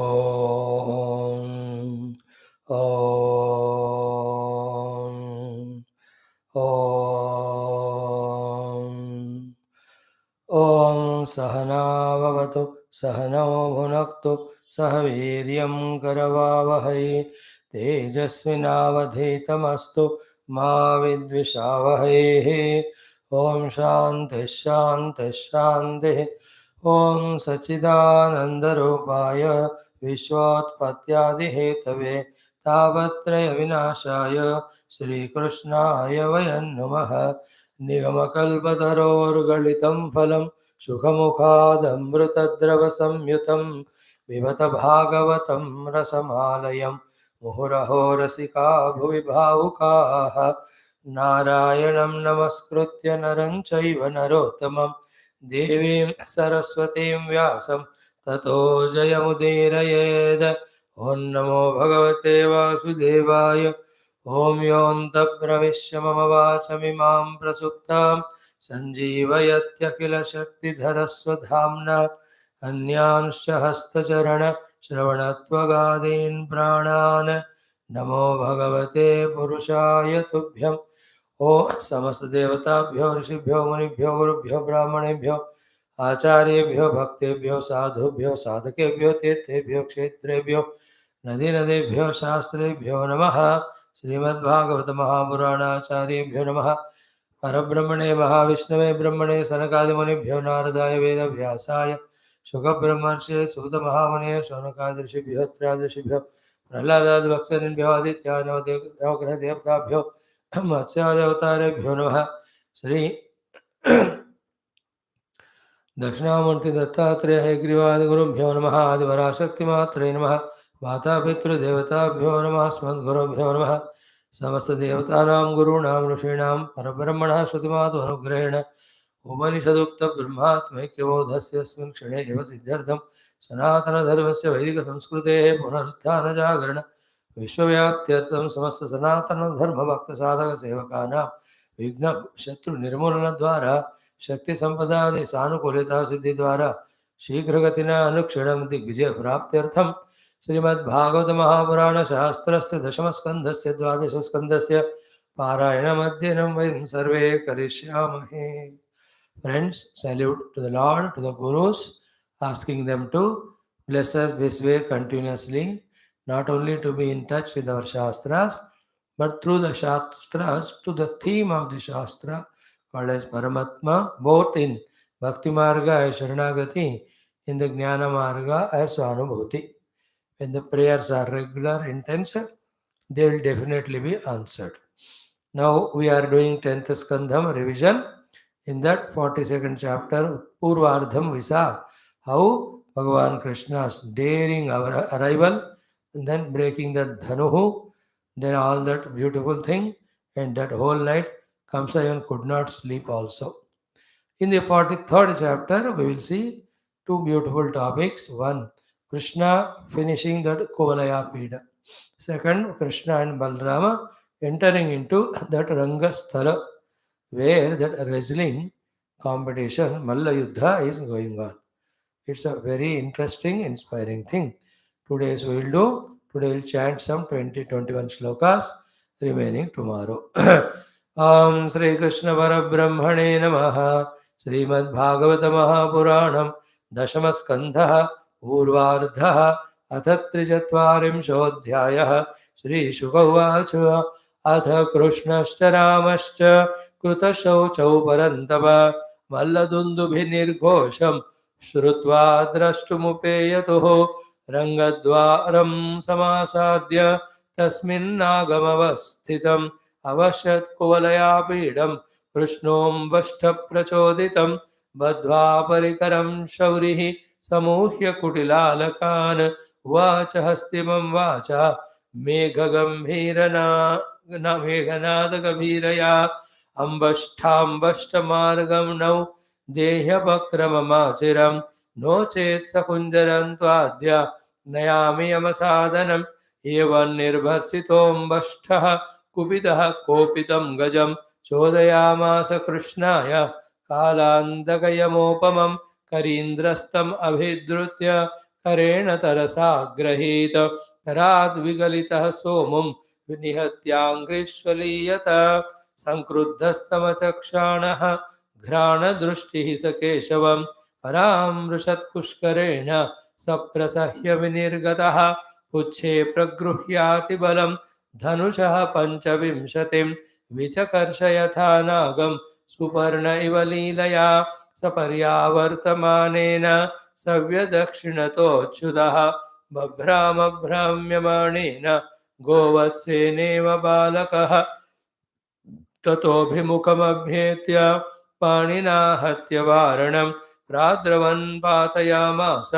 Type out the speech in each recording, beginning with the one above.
Om Om Om Om Sahana Vavatu Sahano Bhunaktu Sahaviryam Karavavahai Tejasvinavadhitamastu Ma Vidvishavahai. Om Shanti Shanti Shanti. Om Sachidanandarupaya Vishwatpatyadihetave Tavatraya Vinashaya Shri Krishnaya Vayan Namaha. निगमकल्पतरोर्गलितं फलं सुखमुखादमृतद्रवसंयुतं पिबत भागवतं रसमालयं मुहुरहो रसिका भुवि भावुकाः नारायणं नमस्कृत्य नरं चैव नरोत्तमं देवीं सरस्वतीं व्यासं ततो जयमुदीरयेत्। ॐ नमो भगवते वासुदेवाय। ॐ योऽन्तः प्रविश्य मम वाचमिमां प्रसुप्तां सञ्जीवयत्यखिलशक्तिधरस्वधाम्ना अन्यांश्च हस्तचरणश्रवणत्वगादीन् प्राणान् नमो भगवते पुरुषाय तुभ्यम्। ओ समस्तदेवताभ्यो ऋषिभ्यो मुनिभ्यो गुरुभ्यो ब्राह्मणेभ्यो आचार्येभ्यो भक्तेभ्यो साधुभ्यो साधकेभ्यो तीर्थेभ्यो क्षेत्रेभ्यो नदीनदेभ्यो शास्त्रेभ्यो नमः। श्रीमद्भागवत महापुराणाचार्येभ्यो नमः। परब्रह्मणे महाविष्णवे ब्रह्मणे सनकादिमुनिभ्यो नारदाय वेदव्यासाय शुकब्रह्मर्षे सूतमहामुनये शौनकादि ऋषिभ्यो त्रयादशीभ्यो प्रह्लादादिभक्तजनेभ्यो आदित्यानवग्रहदेवताभ्यो मत्स्यावतारेभ्यो नमः। श्री दक्षिणामूर्ति दत्तात्रेय हयग्रीवादिगुरुभ्यो नमः। आदिपराशक्तिमात्रे नमः। मातापितृदेवताभ्यो नमः। अस्मद्गुरुभ्यो नमः। समस्तदेवतानां गुरूणां ऋषीणां परब्रह्मणः श्रुतिमातुः उपनिषदुक्तब्रह्मात्मैक्यबोधस्य अस्मिन् क्षणे एव सिद्ध्यर्थं सनातनधर्मस्य वैदिकसंस्कृतेः पुनरुत्थानजागरण विश्वव्याप्त्यर्थं समस्तसनातनधर्मभक्तसाधकसेवकानां विघ्नशत्रुनिर्मूलनद्वारा शक्तिसम्पदादि सानुकूलता सिद्धिद्वारा शीघ्रगतिना अनुक्षणं दिग्विजयप्राप्त्यर्थं श्रीमद्भागवत महापुराण शास्त्रस्य दशमस्कन्धस्य द्वादशस्कन्धस्य पारायणमध्ययनं वयं सर्वे करिष्यामहे. Friends, salute to the Lord, to the Gurus, asking them to bless us this way continuously, not only to be in touch with our Shastras, but through the Shastras to the theme of the Shastra called as Paramatma, both in Bhakti Marga as Sharanagati, in the Jnana Marga as Swanubhuti. When the prayers are regular, intense, they will definitely be answered. Now we are doing 10th Skandham revision. In that 42nd chapter, Purvardham Visa, how Bhagavan Krishna's daring arrival, and then breaking that Dhanuhu, then all that beautiful thing, and that whole night Kamsayan could not sleep also. In the 43rd chapter, we will see two beautiful topics. One, Krishna finishing that KUVALAYAPEEDA. Second, Krishna and Balrama entering into that Rangasthala, where that wrestling competition, Malla Yuddha, is going on. It's a very interesting, inspiring thing. Today we will do. Today we'll chant some 20-21 shlokas, remaining tomorrow. Sri Krishna Parabrahmane Namaha. Srimad Bhagavata Mahapuranam Dashamaskandha Purvardha Atha Trijatvarimshodhyayah. Shri Shuka Uvacha Atha Krishnascha Ramascha Krutashauchau Parantava Malladundubhinirghosham Shrutva Drashtumupeyato Rangadvaram Samasadya Tasminnāgamavasthitam Avashat Kuvalayapīdam Krishnam Vashta Prachoditam Badhva Parikaram Shaurihi Samuhya Kutilalakan Vacha Hastimam Vacha Meghanadagabhiraya Ambashthambashtamargam Nau Dehyapakramamachiram No Chet Sakunjaram Tvadya Nayami Amasadanam Evan Nirbharsitom Bashtha Kupidaha Kopitam Gajam Chodayamasa Krishnaya Kalandagayamopamam Karindrastam Abhidrutya करेण तरसा गृहीत कराद्विगलितः सोमुं निहत्याङ्घ्रिष्वलीयत संक्रुद्धस्तमचक्षाणः घ्राणदृष्टिः स केशवं परामृशत्पुष्करेण सप्रसह्य विनिर्गतः पुच्छे प्रगृह्याति बलं धनुषः पञ्चविंशतिं विचकर्षयथा नागं सुपर्ण इव लीलया सपर्यावर्तमानेन सव्यदक्षिणतोऽच्युतः बभ्रामभ्राम्यमाणेन गोवत्सेनेव बालकः ततोऽभिमुखमभ्येत्य पाणिना हत्यवारणं प्राद्रवन् पातयामास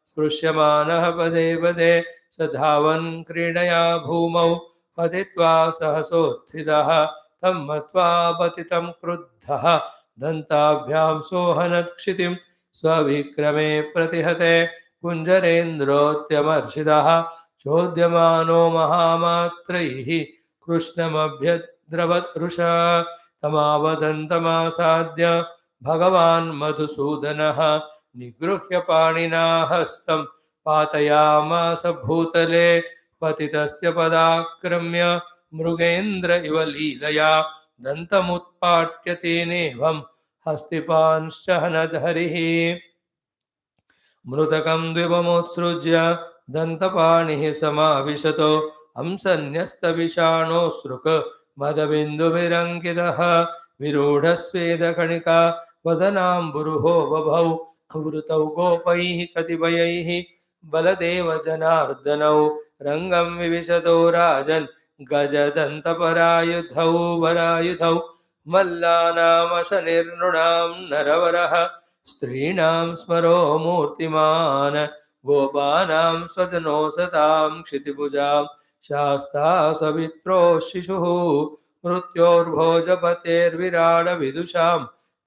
स्पृश्यमानः पदे पदे स धावन् क्रीडया भूमौ पतित्वा सहसोत्थितः तं मत्वा पतितं क्रुद्धः दन्ताभ्यां सोहनत्क्षितिं स्वविक्रमे प्रतिहते कुञ्जरेन्द्रोऽत्यमर्षितः चोद्यमानो महामात्रैः कृष्णमभ्यद्रवदृशा तमावदन्तमासाद्य भगवान् मधुसूदनः निगृह्य पाणिना हस्तं पातयामास भूतले पतितस्य पदाक्रम्य मृगेन्द्र इव लीलया दन्तमुत्पाट्य तेनेवं हस्तिपांश्च हनद्हरिः मृतकं द्विवमुत्सृज्य दन्तपाणिः समाविशतो हंसन्यस्तविषाणोऽसृक् मदबिन्दुभिरङ्कितः विरूढस्वेदकणिका वदनाम्बुरुहो बभौ वृतौ गोपैः कतिपयैः बलदेवजनार्दनौ रङ्गं विविशतो राजन् गजदन्तपरायुधौ वरायुधौ मल्लानामशनिर्नृणां नरवरः स्त्रीणां स्मरो मूर्तिमान् गोपानां स्वजनो सतां क्षितिभुजां शास्ता सवित्रो शिशुः मृत्योर्भोजपतेर्विराडविदुषां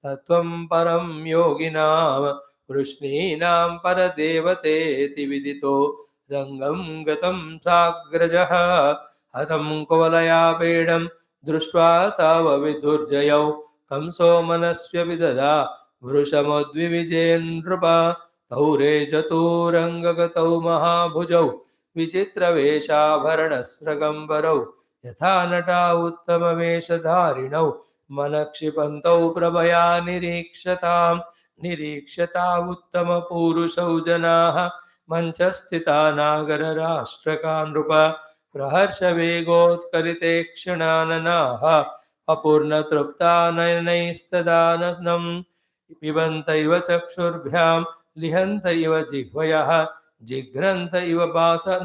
तत्त्वं परं योगिनां वृष्णीनां परदेवतेति विदितो रङ्गं गतं साग्रजः हतं कुवलयापेडं दृष्ट्वा तावविदुर्जयौ कंसो मनस्व्य विददा वृषमद्विविजेन्नृप तौ रेजतोरङ्गगतौ महाभुजौ विचित्रवेषाभरणस्रगम्बरौ यथा नटा उत्तमवेषधारिणौ मनक्षिपन्तौ प्रभया निरीक्ष्यता उत्तमपूरुषौ जनाः मञ्चस्थिता नागरराष्ट्रका नृप प्रहर्षवेगोत्कलिते क्षणाननाः अपूर्णतृप्ता नयनैस्तदाननं पिबन्त इव चक्षुर्भ्यां लिहन्त इव जिह्वयः जिघ्रन्त इव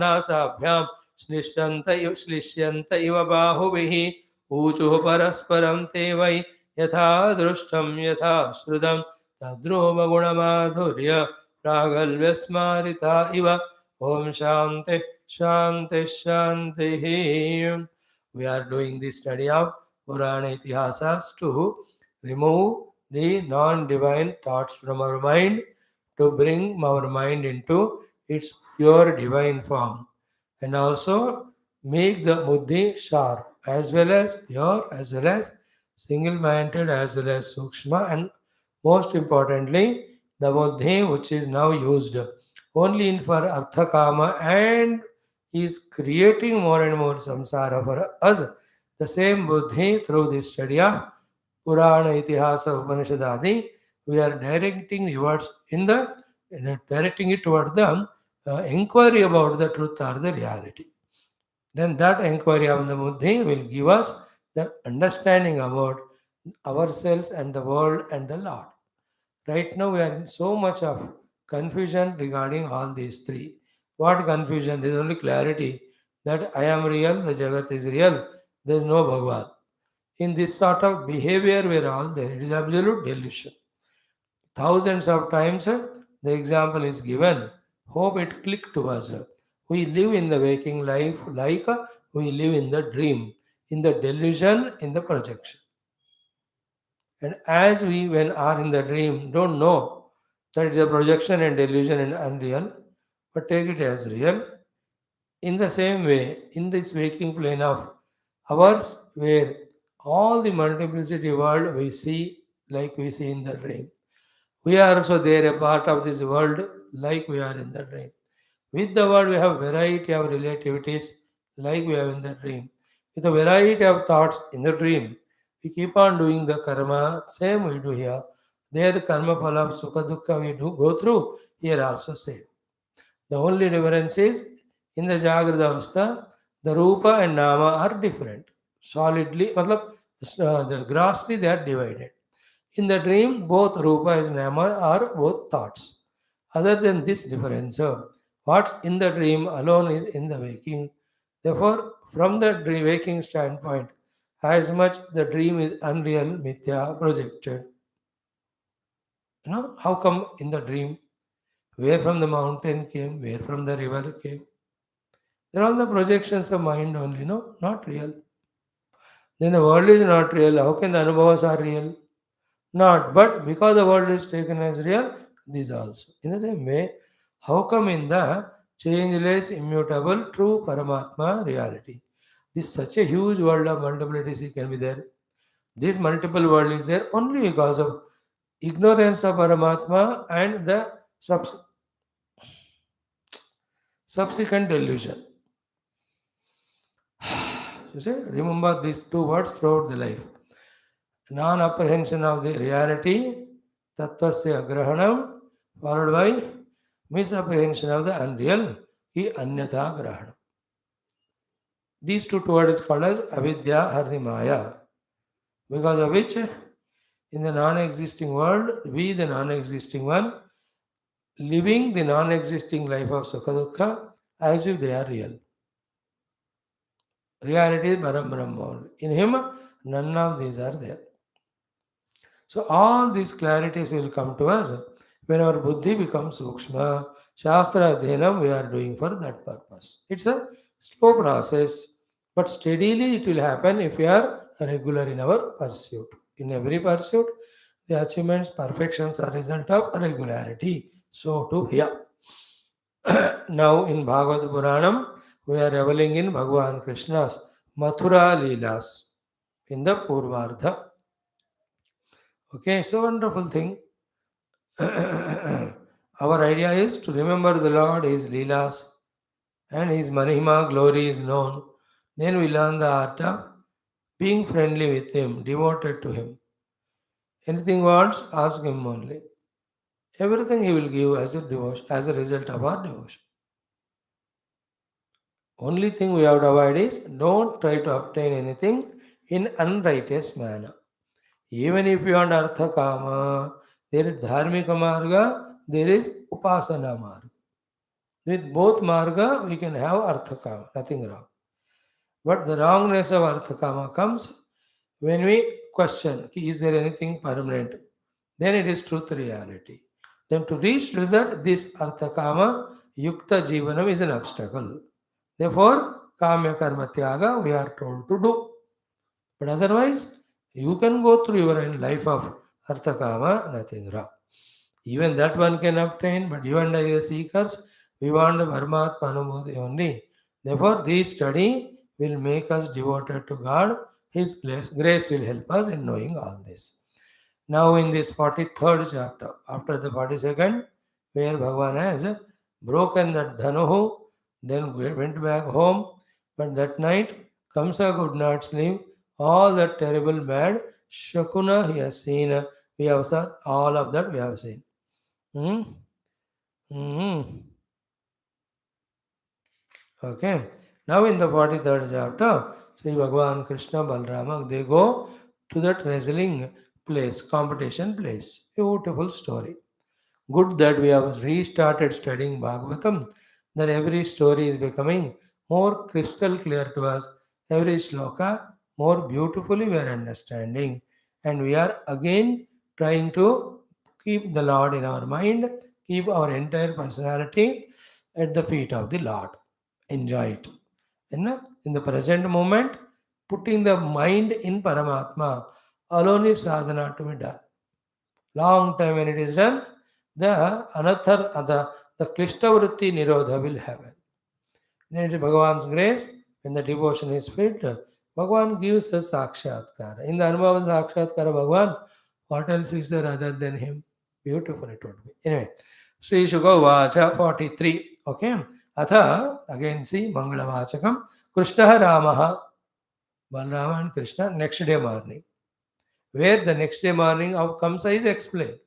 नासाभ्यां श्लिष्यन्त इव बाहुभिः ऊचुः परस्परं ते वै यथा दृष्टं यथा श्रुतं तद्रूपगुणमाधुर्य प्रागल्भ्यस्मारिता इव ॐ शान्ति शान्ति शान्तिः. We are doing the study of Purana Itihasas to remove the non-divine thoughts from our mind, to bring our mind into its pure divine form, and also make the buddhi sharp, as well as pure, as well as single-minded, as well as sukshma, and most importantly, the buddhi which is now used only in for artha kama and is creating more and more samsara for us. The same buddhi through the study of Purana, Itihasa, Upanishadadi, we are directing it towards the inquiry about the truth or the reality. Then that inquiry of the buddhi will give us the understanding about ourselves and the world and the Lord. Right now we are in so much of confusion regarding all these three. What confusion? There is only clarity that I am real, the Jagat is real, there is no Bhagavan. In this sort of behavior we are all there. It is absolute delusion. Thousands of times the example is given. Hope it clicked to us. We live in the waking life like we live in the dream, in the delusion, in the projection. And as we, when are in the dream, don't know that it's a projection and delusion and unreal, but take it as real. In the same way, in this waking plane of ours, where all the multiplicity world we see like we see in the dream. We are also there, a part of this world like we are in the dream. With the world, we have variety of relativities like we have in the dream. With a variety of thoughts in the dream, we keep on doing the karma, same we do here. There, the karma phala of sukha dukkha we do go through, here also same. The only difference is in the Jagrada Avastha, the Rupa and Nama are different. Solidly, matlab, the grossly they are divided. In the dream, both Rupa and Nama are both thoughts. Other than this difference, what's in the dream alone is in the waking. Therefore, from the waking standpoint, as much the dream is unreal, mithya, projected. How come in the dream, where from the mountain came, where from the river came? They're all the projections of mind only, no? Not real. Then the world is not real. How can the anubhavas are real? Not. But because the world is taken as real, these also. In the same way, how come in the changeless, immutable, true Paramatma reality? This such a huge world of multiplicity can be there. This multiple world is there only because of ignorance of Paramatma and the subsequent delusion. So say, remember these two words throughout the life. Non-apprehension of the reality, tattvasya agrahanam, followed by misapprehension of the unreal, ki anyatha grahanam. These two words is called as avidya harimaya, because of which in the non-existing world, we the non-existing one, living the non-existing life of sukha dukkha as if they are real. Reality is Param Brahma. In him, none of these are there. So all these clarities will come to us when our buddhi becomes sukshma. Shastra adhenam we are doing for that purpose. It's a slow process, but steadily it will happen if we are regular in our pursuit. In every pursuit, the achievements, perfections are result of regularity. So too here. Now in Bhagavad Puranam, we are reveling in Bhagavan Krishna's Mathura Leelas in the Purvardha. Okay, it's a wonderful thing. Our idea is to remember the Lord, His Leelas, and His Mahima glory is known. Then we learn the art of being friendly with Him, devoted to Him. Anything wants, ask Him only. Everything He will give as a devotion, as a result of our devotion. Only thing we have to avoid is don't try to obtain anything in unrighteous manner. Even if you want artha kama, there is dharmika marga, there is upasana marga. With both marga, we can have artha kama, nothing wrong. But the wrongness of artha kama comes when we question, is there anything permanent? Then it is truth reality. Then to reach to that, this artha kama, yukta jivanam is an obstacle. Therefore, kamya karma tyaga we are told to do. But otherwise, you can go through your own life of artha kama, nothing wrong. Even that one can obtain, but you and I, the seekers, we want the Paramatma Anubhuti only. Therefore, this study will make us devoted to God. His grace will help us in knowing all this. Now, in this 43rd chapter, after the 42nd, where Bhagavan has broken that dhanuhu, then went back home, but that night comes a good night's sleep. All that terrible bad Shakuna he has seen. We have seen all of that we have seen. Hmm? Hmm. Okay. Now in the 43rd chapter, Sri Bhagavan Krishna Balrama, they go to that wrestling place, competition place. Beautiful story. Good that we have restarted studying Bhagavatam, that every story is becoming more crystal clear to us. Every sloka more beautifully we are understanding. And we are again trying to keep the Lord in our mind, keep our entire personality at the feet of the Lord. Enjoy it. In the present moment, putting the mind in Paramatma alone is sadhana to be done. Long time when it is done, the Klishta Vritti Nirodha will happen. Then it is Bhagavan's grace, when the devotion is filled, Bhagavan gives us Sakshatkara. In the Anubhava Sakshatkara, Bhagavan, what else is there other than him? Beautiful it would be. Anyway, Sri Shuka Vacha 43. Okay. Atha, again see, Mangalavachakam, Krishna Ramaha, Balrama and Krishna, next day morning. Where the next day morning how Kamsa is explained.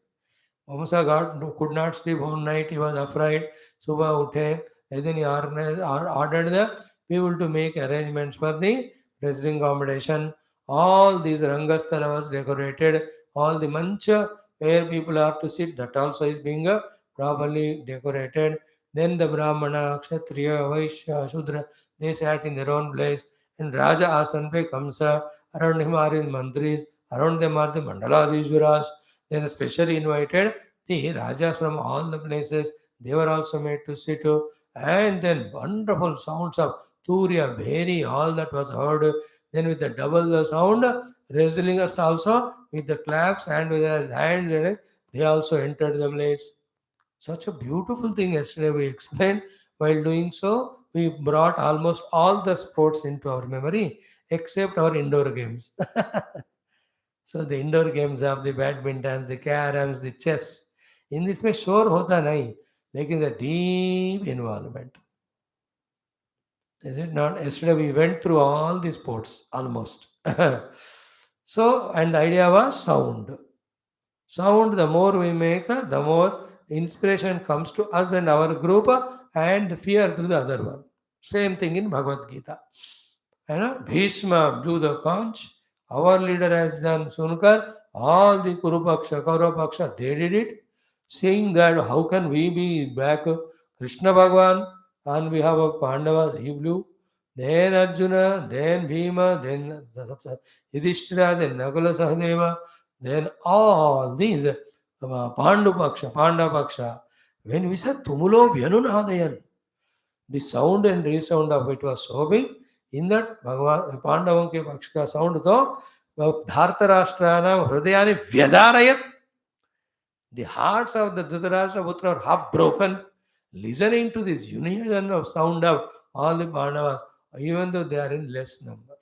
Kamsa could not sleep all night, he was afraid. Subha uthe, and then he ordered the people to make arrangements for the wrestling competition. All these Rangasthala was decorated, all the mancha where people are to sit, that also is being properly decorated. Then the Brahmana, Kshatriya, Vaishya, Shudra, they sat in their own place. And Raja Asan pe Kamsa, around him are his mantris, around them are the Mandaladishwaras. Then specially invited the Rajas from all the places. They were also made to sit. And then wonderful sounds of Turiya, Bheri, all that was heard. Then with the double the sound, wrestlers also with the claps and with his hands and they also entered the place. Such a beautiful thing yesterday we explained. While doing so, we brought almost all the sports into our memory except our indoor games. So the indoor games of the badminton, the caroms, the chess, in this में शोर होता नहीं, लेकिन the deep involvement. Is it not? Yesterday we went through all the sports almost. So, and the idea was sound. Sound, the more we make, the more inspiration comes to us and our group, and fear to the other one. Same thing in Bhagavad Gita. You know, Bhishma blew the conch. Our leader has done Sunkar. All the Kurupaksha, Kaurapaksha, they did it. Saying that how can we be back? Krishna Bhagwan on behalf of Pandavas, he blew. Then Arjuna, then Bhima, then Yudhishthira, then Nakula Sahadeva, then all these Pandu Paksha, Panda Paksha. When we said Tumulo Vyanunadayan, the sound and resound of it was so big. In that Bhagavan Pandavan ke Paksh ka sound to Dhartarashtrana Hridayani Vyadarayat. The hearts of the Dhritarashtra Putra are half broken, listening to this union of sound of all the Pandavas, even though they are in less number.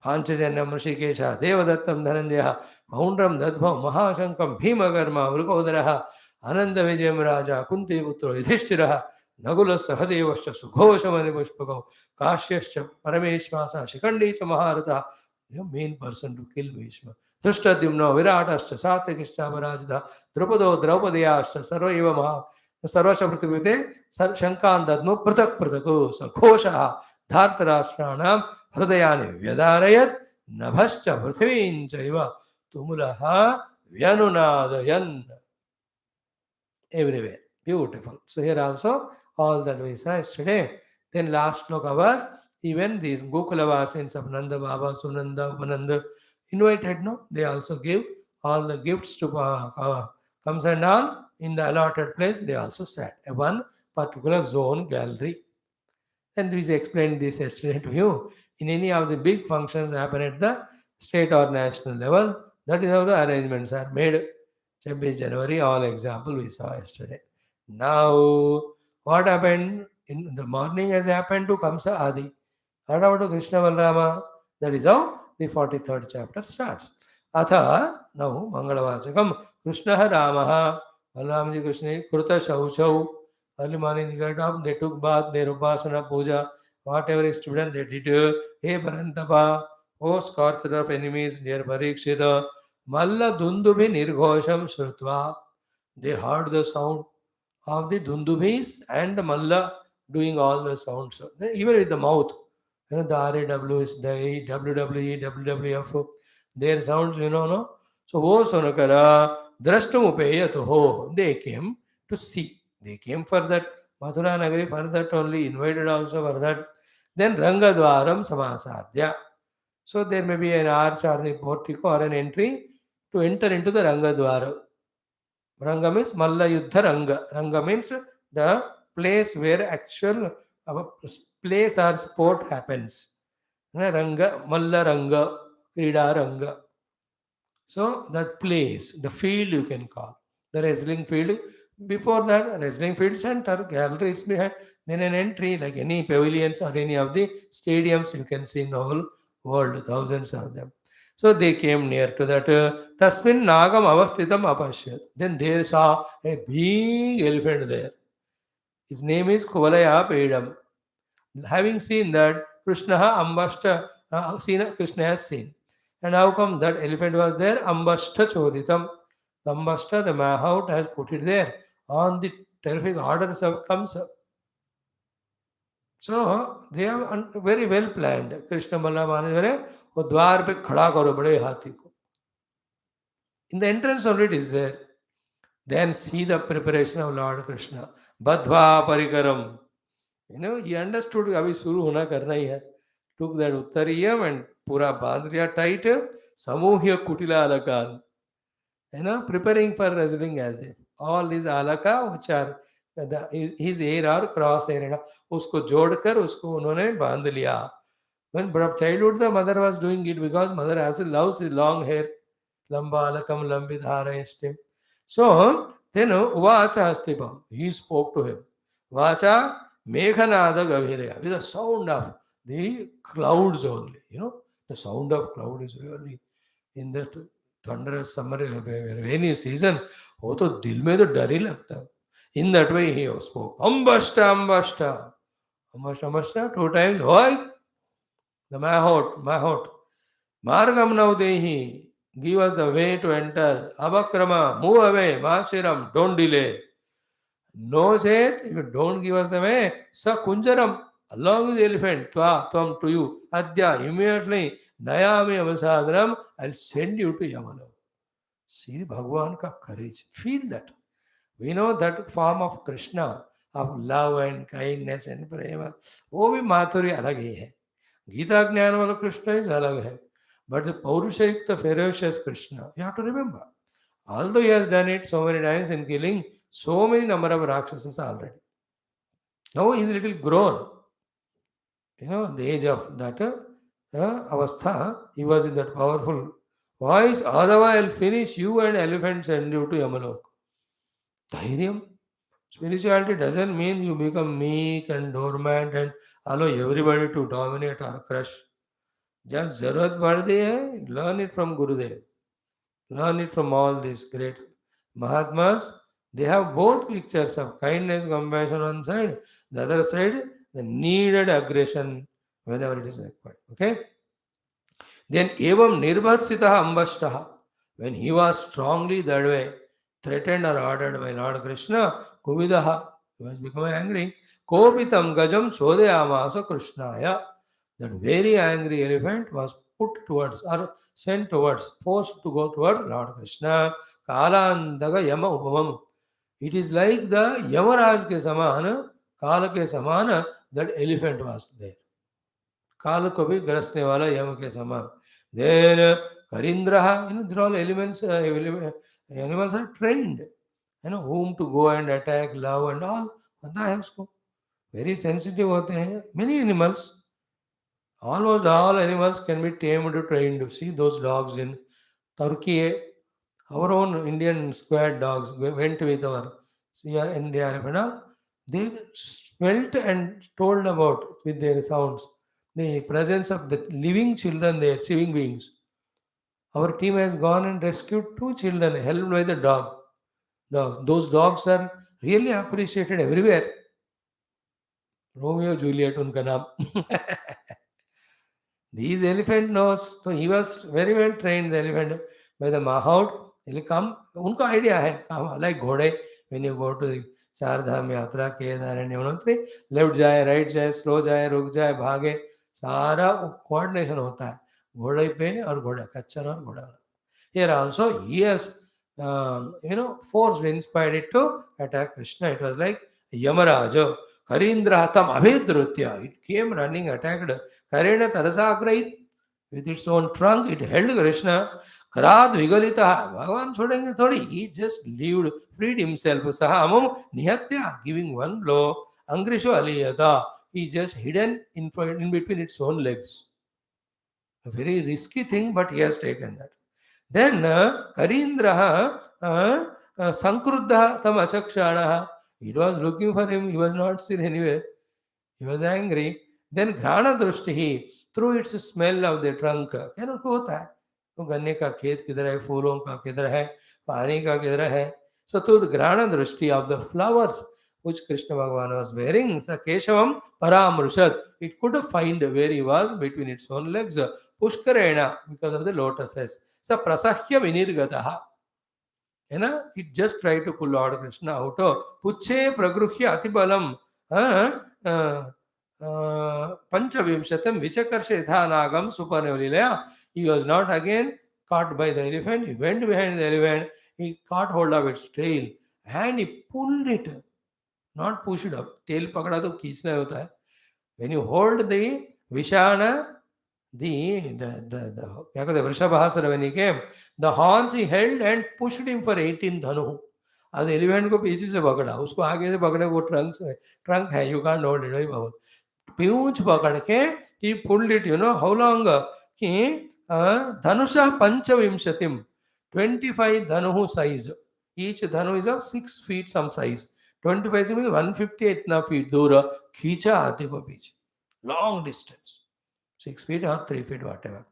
Panchajanyam Rishikesha, Devadattam Dhananjaya, Poundram Dadbham, Mahashankam, Bhimagarma, Vrkodaraha, Ananda Vijayam Raja, Kunti Putro, Yudhishthiraha, Nagula Sahadevascha, Sughoshamani Pushpako, Kashyascha, Parameshvasa, Shikandi Maharata, the main person to kill Bhishma. Drishtadyumno, Viratascha, Satyakishcha Marajada, Drupado, Draupadiyascha, Sarvaiva Maha, Sarvasha Prativite, Shankan Dadno, Pratak Pratako, Saghosha, Dhartarashranam, Hridayani Vyadarayat, Nabhascha Prithivinchaiva, Tumulaha, Vyanunadayan. Everywhere. Beautiful. So here also, all that we saw yesterday. Then last sloka was, even these Gokulavasins of Nanda Baba, Sunanda, Upananda, invited, no? They also give all the gifts to comes and all in the allotted place. They also sat a one particular zone gallery. And we explained this yesterday to you. In any of the big functions happen at the state or national level, that is how the arrangements are made. 26 January, all example we saw yesterday. Now, what happened in the morning has happened to Kamsa Adi. What about to Krishna Balrama? That is how the 43rd chapter starts. Atha, now, Mangalavachakam, Krishna Ramaha, Balramji Krishna, Kruta Shauchau. Early morning they got up, they took bath, their upasana, puja, whatever is to be done, they did. Hey Parantapa, O scorcher of enemies, dear Parikshita, Malla Dundubhi Nirghosham Shrutva. They heard the sound of the Dundubhis and the Malla doing all the sounds. Even with the mouth, you know, the RAWs, the WWE, WWF, their sounds, you know, no? So, O Sonakara, Drashtamupeya they came to see. They came for that. Mathura Nagari for that only, invited also for that. Then Rangadwaram Samasadhya. So there may be an arch or the portico or an entry to enter into the Rangadwara. Ranga means Malla Yuddha Ranga. Ranga means the place where actual place or sport happens. Ranga, Malla Ranga, Krida Ranga. So that place, the field you can call. The wrestling field. Before that, wrestling field center, galleries behind, then an entry like any pavilions or any of the stadiums you can see in the whole world, thousands of them. So they came near to that. Tasmin Nagam Avastitam Apashyat. Then they saw a big elephant there. His name is Kuvalayapedam. Having seen that, Krishna Ambashta, Krishna has seen. And how come that elephant was there? Ambashta Choditam. The Ambashta, the Maha has put it there on the terrific orders of comes up. So they have very well planned. Krishna Balaram is वो द्वार पे खड़ा करो बड़े हाथी को. In the entrance of it is there. Then see the preparation of Lord Krishna. Badhva parikaram. He understood अभी शुरू होना करना ही है. Took that उत्तरीयम and पूरा बांध लिया tight. Samuhya kutila alakan. Preparing for wrestling as if. All these alaka which are his hair or cross hair, उसको जोड़कर उसको उन्होंने बांध लिया. When from childhood the mother was doing it because mother also loves his long hair. Lamba alakam lambidhara istim. So then Uvacha Astipam. He spoke to him. Vacha Meghanada Gaviraya. With the sound of the clouds only. The sound of cloud is really in that thunderous summer rainy season. वो तो दिल में तो डर ही लगता है. In that way he spoke. Ambashta, ambashta. Ambashta, ambashta. 2 times. Hoy! The Mahot. Margam now dehi. Give us the way to enter. Abakrama. Move away. Machiram. Don't delay. No said, if you don't give us the way, Sa Kunjaram. Along with the elephant. Tvam to you. Adya. Immediately. Nayami avasadram. I'll send you to Yamana. See Bhagavan ka courage. Feel that. We know that form of Krishna, of love and kindness and prema, वो भी माधुर्य अलग ही है. गीता ज्ञान वाला Krishna is अलग है. But the Paurusharikta ferocious Krishna, you have to remember, although he has done it so many times in killing so many number of Rakshasas already. Now he is a little grown. The age of that avastha, he was in that powerful voice. Otherwise, I'll finish you and elephant send you to Yamalok. Dhairyam. Spirituality doesn't mean you become meek and dormant and allow everybody to dominate or crush. जब जरूरत पड़ती है, learn it from Gurudev. Learn it from all these great Mahatmas. They have both pictures of kindness, compassion on one side, the other side, the needed aggression whenever it is required. Okay? Then evam nirbhatsitaha ambashtaha. When he was strongly that way, threatened or ordered by Lord Krishna, Kuvidaha, he was becoming angry. Kopitam gajam chodayamasa Krishnaya. That very angry elephant was put towards or sent towards, forced to go towards Lord Krishna. Kalandaga yama upamam. It is like the Yamaraj ke samana, Kala ke samana, that elephant was there. Kala ko bhi grasne wala yama ke saman. Then Karindraha, these all elements, animals are trained. Whom to go and attack, love and all. पता है उसको. Very sensitive होते हैं. Many animals. Almost all animals can be tamed or trained. See those dogs in Turkey. Our own Indian squad dogs went with our NDRF and all. They smelt and told about with their sounds the presence of the living children there, living beings. Our team has gone and rescued 2 children held by the dogs. Those dogs are really appreciated everywhere. Romeo Juliet unka naam. These elephant knows. So he was very well trained, the elephant, by the Maha. He'll come. Unka idea hai. Like घोड़े, when you go to the चार धाम यात्रा, Kedar and Yamunotri, left जाए, right जाए, slow जाए, रुक जाए, भागे, सारा coordination होता है घोड़े पे और घोड़ा, कच्चर और घोड़ा. Here also he has forced, inspired it to attack Krishna. It was like Yamaraja, Karindra tam abhidrutya. It came running, attacked Karena Tarasagrait with its own trunk. It held Krishna. Karad Vigalita. Bhagavan chhodenge thodi. He just lived, freed himself. Saha amam nihatya, giving one blow. Angrishu aliyata. He just hidden in between its own legs. A very risky thing, but he has taken that. Then Karindraha Sankruddha tam achakshanaha. It was looking for him. He was not seen anywhere. He was angry. Then Grana Drushti, through its smell of the trunk, क्या होता है? तो गन्ने का खेत किधर है, फूलों का किधर है, पानी का किधर है. So through the Grana Drushti of the flowers, which Krishna Bhagavan was wearing. Sa Keshavam Paramrushat. It could find where he was between its own legs. Pushkarena, because of the lotuses. Sa Prasahya Vinirgataha. It just tried to pull Lord Krishna out. Puche Pragruhya Atibalam. Panchavimshatam Vichakarsha Nagam Suparnavlilaya. He was not again caught by the elephant. He went behind the elephant. He caught hold of its tail and he pulled it. Not push it up. Tail pakada to खींचना होता है. When you hold the Vishana, the Vrishabhasana, when he came, the horns he held and pushed him for 18 dhanu. अब elephant को पीछे से पकड़ा, उसको आगे से पकड़े, वो ट्रंक है, you can't hold it, very powerful. प्यूंछ पकड़ के he pulled it, how long? कि धनुषः पंचविंशतिम, 25 धनु size. Each dhanu is of 6 feet some size. 25 means 158 feet दूर खींचा हाथी को पीछे. Long distance. 6 feet or 3 feet, whatever.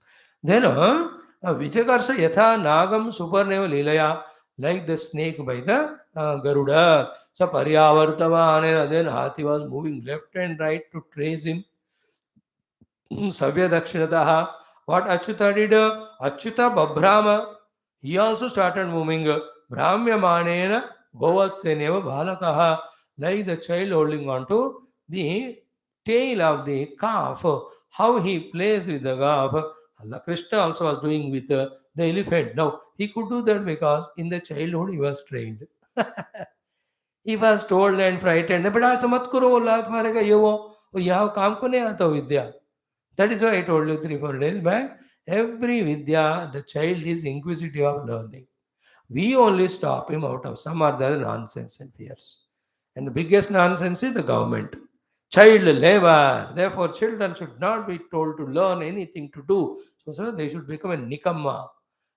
Then Vichakarsha Yatha Nagam Superneva Lilaya, like the snake by the Garuda. So Paryavartavana, then Hathi was moving left and right to trace him. Savya Dakshinataha. What Achyuta did? Achyuta Babhrama. He also started moving. Brahmyamanena Govatseneva Balakaha, like the child holding on to the tail of the calf. How he plays with the calf. Krishna also was doing with the elephant. Now, he could do that because in the childhood he was trained. He was told and frightened, "Bada to mat karo, laat marega ye wo yaha kaam ko nahi aata vidya." That is why I told you 3-4 days back. Every vidya, the child is inquisitive of learning. We only stop him out of some other nonsense and fears. And the biggest nonsense is the government. Child labor. Therefore, children should not be told to learn anything to do. So they should become a nikamma.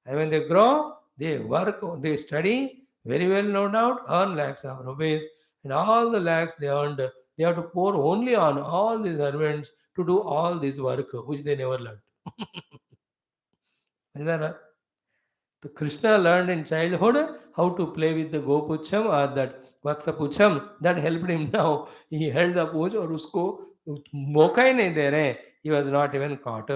And when they grow, they work, they study very well, no doubt, earn lakhs of rupees. And all the lakhs they earned, they have to pour only on all these servants to do all this work, which they never learned. Is that right? So Krishna learned in childhood how to play with the Gopucham or that Vatsapucham. That helped him now. He held the puch और उसको मौका ही नहीं दे रहे. He was not even caught.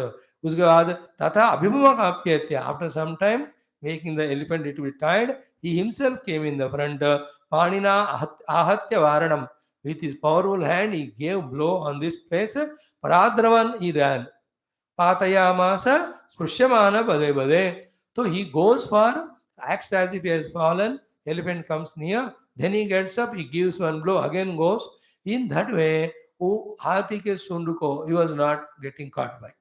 उसके बाद तथा अभिमुख आप्यत्य. After some time, making the elephant little bit tired, he himself came in the front. Panina ahatya varanam. With his powerful hand, he gave blow on this place. Paradravan, he ran. Patayamasa sprishyamana bade bade. So he goes for, acts as if he has fallen, elephant comes near, then he gets up, he gives one blow, again goes. In that way, Hathi ke Sunduko, he was not getting caught by.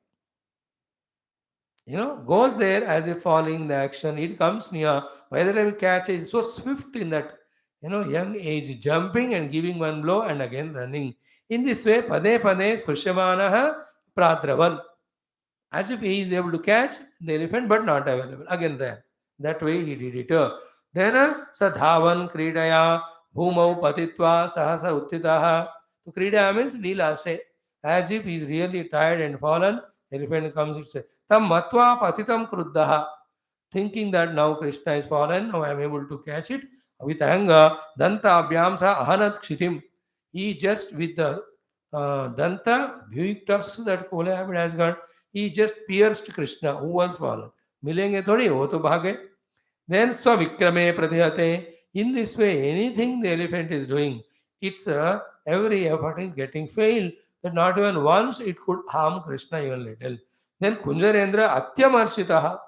Goes there as if falling the action, it comes near, by the time he catches, is so swift in that, young age, jumping and giving one blow and again running. In this way, pade pade sprishyamanaha pradravan. As if he is able to catch the elephant but not available. Again ran. That way he did it. Then sadhavan kridaya bhumau patitva sahasa uttitaha. So kridaya means leela se. As if he is really tired and fallen, elephant comes and says, tam matva patitam kruddaha. Thinking that now Krishna is fallen, now I am able to catch it. With anger, danta abhyamsa ahanat kshitim. He just with the danta, bhuik tusks that Kolayapeda has got, he just pierced Krishna, who was fallen. Milenge thodi, wo to bhage. Then swavikrame pratihate. In this way, anything the elephant is doing, it's every effort is getting failed. That not even once it could harm Krishna even little. Then Kunjarendra atyamarshitaha.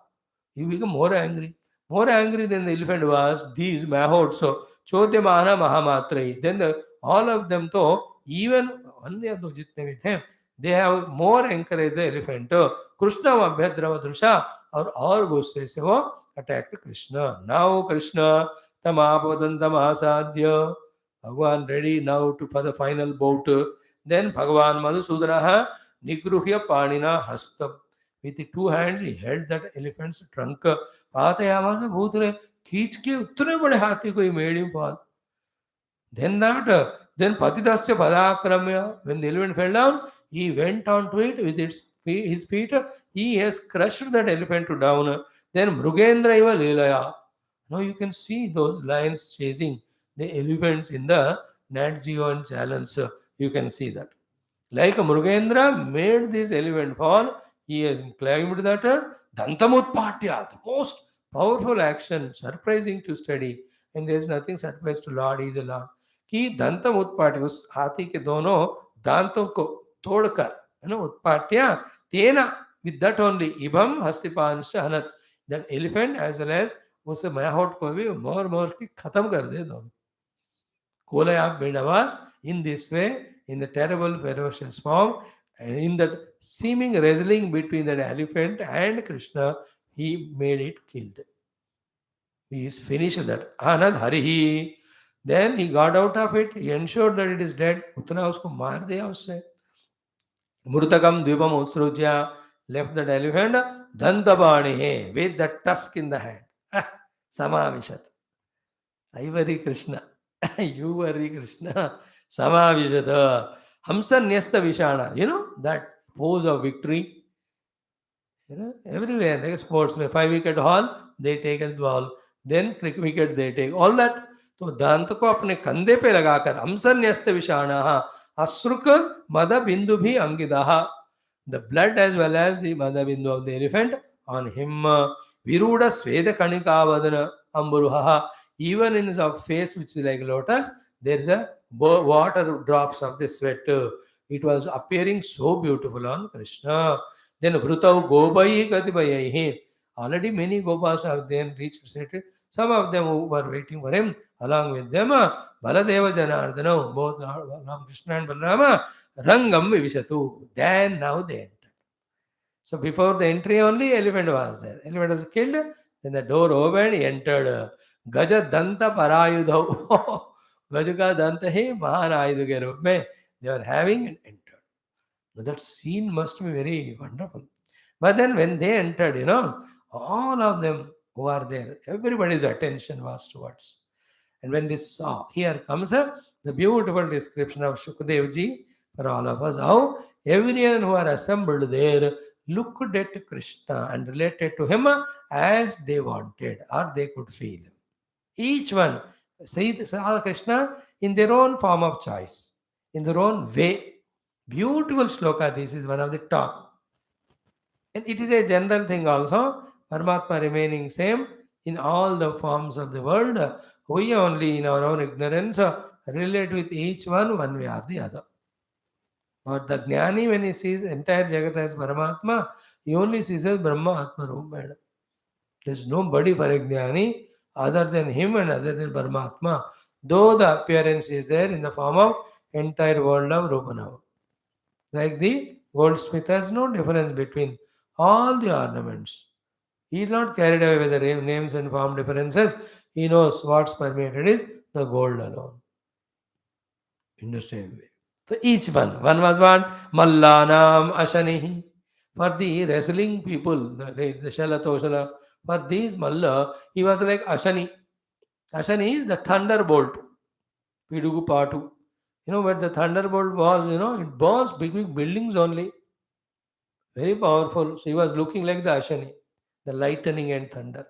He became more angry. More angry than the elephant was. These mahot. So Chodyamana Mahamatrai. Then all of them though, even one day with him, they have more encouraged the elephant. Krishna Abhyadrava Drusha or Goshe se wo attacked Krishna. Now Krishna Tamapadantam Asadhya. Bhagavan ready now for the final bout. Then Bhagavan Madhusudanaha Nigruhya Panina Hastam. With the two hands he held that elephant's trunk. Patayamasa Bhutre खींच के उतने बड़े हाथी को he made him fall. Then then Patitasya Padakramya. When the elephant fell down, he went on to it with his feet. He has crushed that elephant to down. Then Mrugendra Iva Lilaya. Now you can see those lions chasing the elephants in the Nat Geo and channels, you can see that. Like Murugendra made this elephant fall, he has claimed that Dantamutpatya, the most powerful action, surprising to study, and there is nothing surprise to Lord, he is a Lord. कि दंतम उत्पाट्य उस हाथी के दोनों दांतों को तोड़कर उत्पाट्य तेना with that only ibam हस्तिपांश हनत, that elephant as well as उस मैहोट को भी मोर की खत्म कर दे दोनों. Kuvalayapeda was in this way, in the terrible ferocious form, and in that seeming wrestling between that elephant and Krishna, he made it killed. He is finished that. Anad Harihi. Then he got out of it, he ensured that it is dead. Utna usko maar diya usse. Murtakam Dvipam Utsrujya left that elephant, Dantabani with the tusk in the hand. Samavishat. Ivory Krishna. You worry Krishna. Samavishata. Hamsa Nyasta Vishana. That pose of victory. Everywhere. Like sports, 5 wicket haul, they take it ball. Then cricket wicket, they take. All that. तो दांत को अपने कंधे पे लगाकर हमसन्यस्त विषाणः अश्रुक मद बिंदु भी अंगिदः. The blood as well as the mother bindu of the elephant on him. Viruda Sveda Kanikavadana Amburuha. Even in his face, which is like lotus, there is a water drops of the sweat. It was appearing so beautiful on Krishna. Then Vrutau Gobai Gatibayahi. Already many Gopas have then reached city. Some of them who were waiting for him, along with them, Baladeva Janardana, both Ram Krishna and Balarama, Rangam Vivishatu. Then now they entered. So before the entry only, elephant was there. Elephant was killed. Then the door opened, he entered. Gaja Danta Parayudha. Gaja ka Danta hai Mahan Ayudha ke roop mein they were having and entered. Now that scene must be very wonderful. But then when they entered, all of them who are there, everybody's attention was towards. And when they saw, here comes the beautiful description of SHUKADEVJI for all of us, how everyone who are assembled there looked at Krishna and related to him as they wanted or they could feel. Each one saw Krishna in their own form of choice, in their own way. Beautiful shloka, this is one of the top. And it is a general thing also, Paramatma remaining same in all the forms of the world. We only in our own ignorance relate with each one way or the other. But the Jnani, when he sees entire Jagat as Paramatma, he only sees as Brahma Atma Room. There is nobody for a Jnani other than him and other than Paramatma, though the appearance is there in the form of entire world of Rupanava. Like the goldsmith has no difference between all the ornaments. He is not carried away with the names and form differences. He knows what's permitted is the gold alone. In the same way. So each one was one, Mallanam Ashanihi. For the wrestling people, the Shalatoshala, for these Malla, he was like Ashani. Ashani is the thunderbolt. Pidugu Patu. Where the thunderbolt was, it burns big buildings only. Very powerful. So he was looking like the Ashani, the lightning and thunder.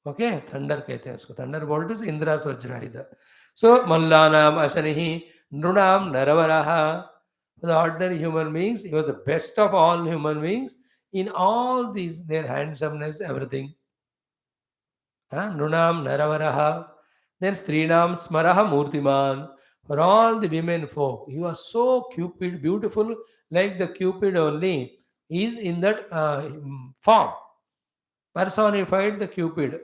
Okay, thunder कहते हैं उसको. Thunderbolt is Indra Vajrayudha. So Mallanam Ashanihi Nrunam Naravaraha. For the ordinary human beings, he was the best of all human beings in all these, their handsomeness, everything. Nrunam Naravaraha. Then Strinam Smaraha Murtiman. For all the women folk, he was so Cupid, beautiful, like the Cupid only. He is in that form. Personified the Cupid.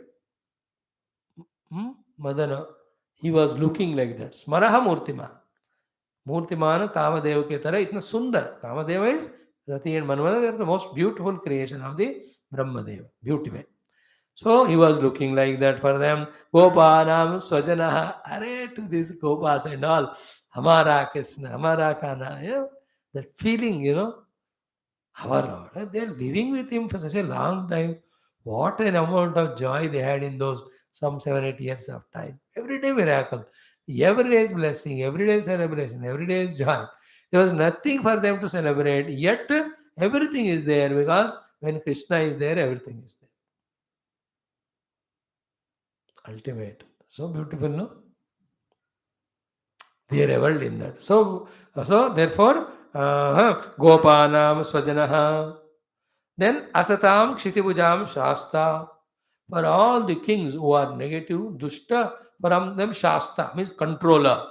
Madana. He was looking like that. Smaraha Murtiman. Murtiman Kamadeva ke tarah itna sundar. Kamadeva is Rati and Manvada, they are the most beautiful creation of the Brahmadeva. Beautiful. So he was looking like that for them. Gopanam Swajanaha. Are to this Gopas and all. Hamara Krishna, Hamara Kana. That feeling, our Lord. They are living with him for such a long time. What an amount of joy they had in those some 7-8 years of time. Every day miracle. Every day is blessing. Every day is celebration. Every day is joy. There was nothing for them to celebrate. Yet everything is there because when Krishna is there, everything is there. Ultimate. So beautiful, no? They reveled in that. So therefore, Gopanam Swajanaha. Then Asatam Kshitibujam Shasta. For all the kings who are negative, Dushta, for them Shasta means controller.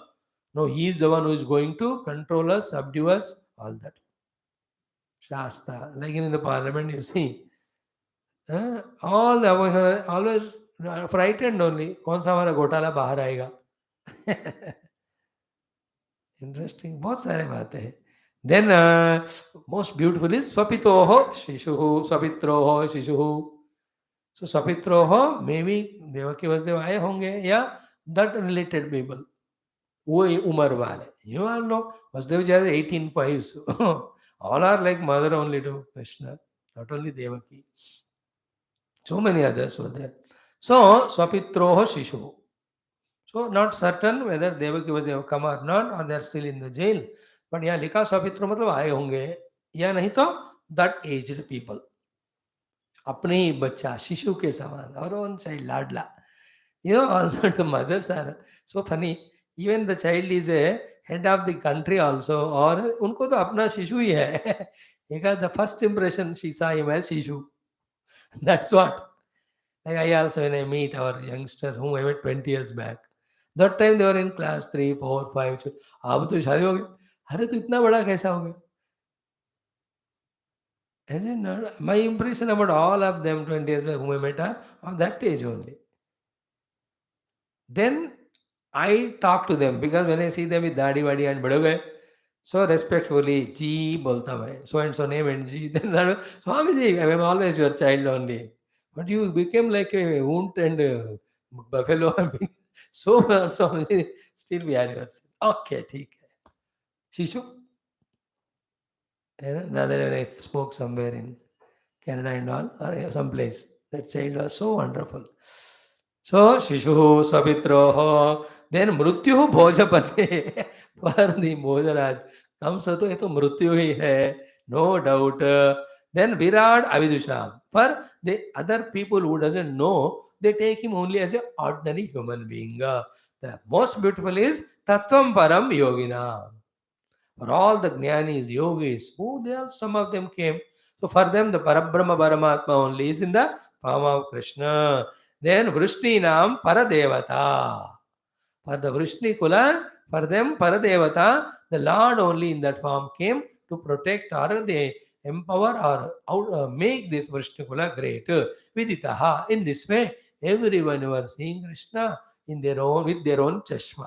No, he is the one who is going to control us, subdue us, all that. Shasta. Like in the parliament, you see, all the always frightened only. कौन सा हमारा घोटाला बाहर आएगा? Interesting बहुत सारे बातें हैं. देन मोस्ट ब्यूटिफुल इज स्वपितोः शिशुः स्वपित्रोः शिशुः. सो स्वपित्रोः मे बी देवकी वसुदेव आए होंगे या दैट रिलेटेड पीपल वो उम्र वाले. You are know Vasudev ji 18 wives. All are like mother only to Krishna, not only Devaki. So many others were there. So swapitroho shishu. So not certain whether Devaki was have come or not, or they are still in the jail. But यहाँ लिखा स्वपित्रो मतलब आए होंगे या नहीं तो that aged people. अपने ही बच्चा शिशु के समान और own child लाडला. You know, all the mothers are so funny. Even the child is a head of the country also, और उनको तो अपना शिशु ही है. Because the first impression she saw him as शिशु. That's what. Like I also, when I meet our youngsters whom I met 20 years back, that time they were in class 3, 4, 5. अब तो शादी हो गई. अरे तो इतना बड़ा कैसा हो गया? Is it not? My impression about all of them 20 years back whom I met are of that age only. Then I talk to them because when I see them with दाढ़ी वाड़ी and बड़े हो गए, so respectfully, जी बोलता मैं, so and so name and ji. Then Swami ji, I am always your child only. But you became like a wound and buffalo. So Swami ji, still we are yours. Okay, ठीक है. शिशु. The other day I spoke somewhere in Canada and all, or some place. That child was so wonderful. So Shishu Savitroho, then Mrityu Bhojapate. For the Bhojaraj comes to ये तो मृत्यु ही है, no doubt. Then Virat Avidusha. For the other people who doesn't know, they take him only as an ordinary human being. The most beautiful is Tattvam Param Yogina. For all the jnanis, yogis, who they are, some of them came. So for them, the Parabrahma Paramatma only is in the form of Krishna. Then Vrishninam Paradevata. For the Vrishni Kula, for them Paradevata, the Lord only in that form came to protect or they empower or make this Vrishni Kula great. Viditaha. In this way, everyone who are seeing Krishna in their own with their own chashma.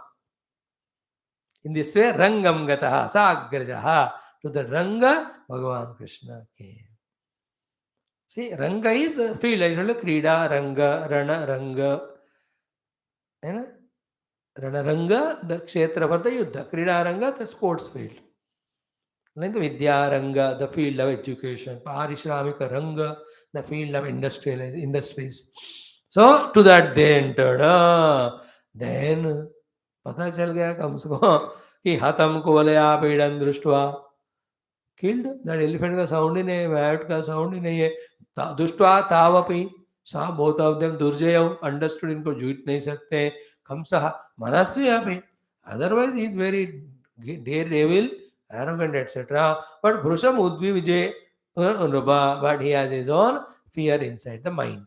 In this way, Rangam Gataha, Sagrajaha. To the Ranga, Bhagavan Krishna came. See, Ranga is a field. I told you, Krida, Ranga, Rana, Ranga. Rana Ranga, the Kshetra for the Yuddha. Krida Ranga, the sports field. Like the Vidya Ranga, the field of education. Parishramika Ranga, the field of industries. So, to that they entered. Then, पता चल गया कम से कम कि हतम कुवलयापीडं दृष्ट्वा. Killed. That elephant का sound ही नहीं है, mat का साउंड ही नहीं है. दृष्ट्वा तावपि सा, both of them Durjoy understood, इनको जीत नहीं सकते. कंसः मनस्वी. Otherwise he is very daredevil, arrogant, etc. But Bhrusham Udvivijay Nruba, but he has his own fear inside the mind.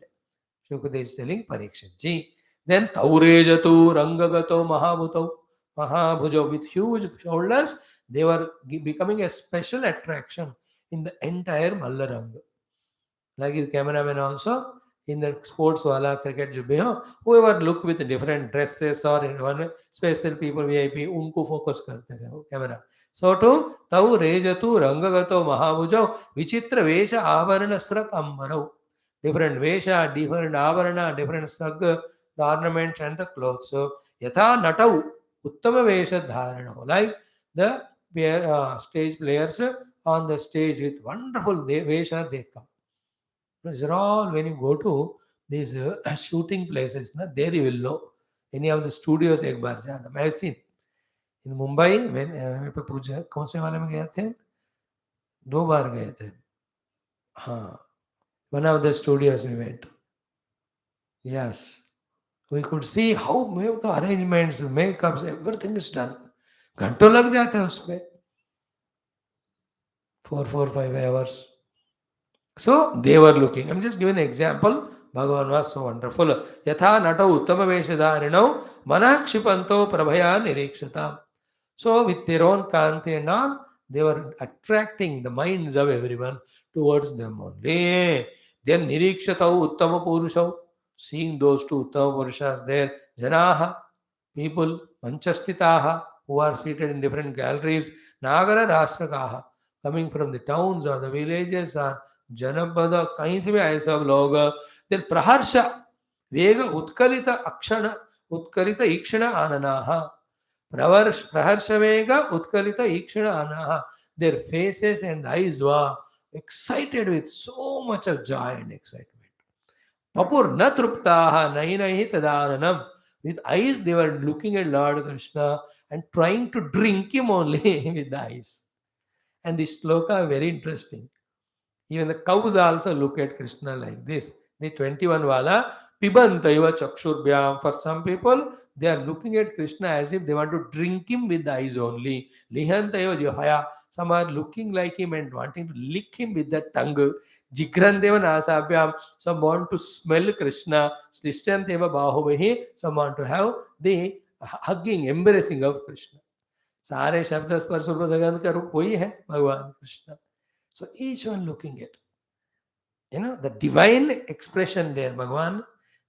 Shukadev is telling Parikshit ji. Then Taurejatu Rangagato Mahabhujo, with huge shoulders, they were becoming a special attraction in the entire Mallaranga. Like his cameraman also, in the sports wala cricket jo bhi ho, whoever look with different dresses or in one special people VIP, unko focus karte hai wo camera. So to Taurejatu Rangagato Mahabhujo Vichitra Vesha Avarana Srak Ambarau. Different Vesha, different Avarana, different Srak, the ornaments and the clothes. So Yatha Natau Uttama Vesha Dharana. Like the stage players on the stage with wonderful Vesha they come. These are all when you go to these shooting places, there you will know. Any of the studios एक बार जाना. I have seen in Mumbai when पे पूछा कौन से वाले में गए थे, 2 बार गए थे. हाँ, one of the studios we went. Yes, we could see how the arrangements, makeups, everything is done. घंटों लग जाते हैं उसमें, 4 4 5 hours. So they were looking. I'm just giving an example. Bhagavan was so wonderful. Yatha natau uttama veshadharinau manah kshipanto prabhaya nirikshatam. So with their own kanti and all, they were attracting the minds of everyone towards them only. Then nirikshatav uttama purushau, seeing those two uttama purushas there, janaha, people, manchastitaha, who are seated in different galleries, nagara rashrakaha, coming from the towns or the villages or जनपद कहीं से भी आए सब लोग. Then praharsha वेग उत्कलित अक्षण उत्कलित ईक्षण आननाः, प्रहर्ष वेग उत्कलित ईक्षण आननाः. Their faces and eyes were excited with so much of joy and excitement. Papur na truptaha nainaihi tadananam. With eyes they were looking at Lord Krishna and trying to drink him only with the eyes. And this sloka very interesting. Even the cows also look at Krishna like this. The 21 wala, pibantaiva chakshurbyam. For some people, they are looking at Krishna as if they want to drink him with the eyes only. Lihantaiva jihaya. Some are looking like him and wanting to lick him with the tongue. Jigrandeva nasabhyam. Some want to smell Krishna. Slishtanteva bahuvahi. Some want to have the hugging, embracing of Krishna. सारे शब्द स्पर्श रूप सगंध का रूप वही है भगवान Krishna. So each one looking at, the divine expression there, Bhagavan,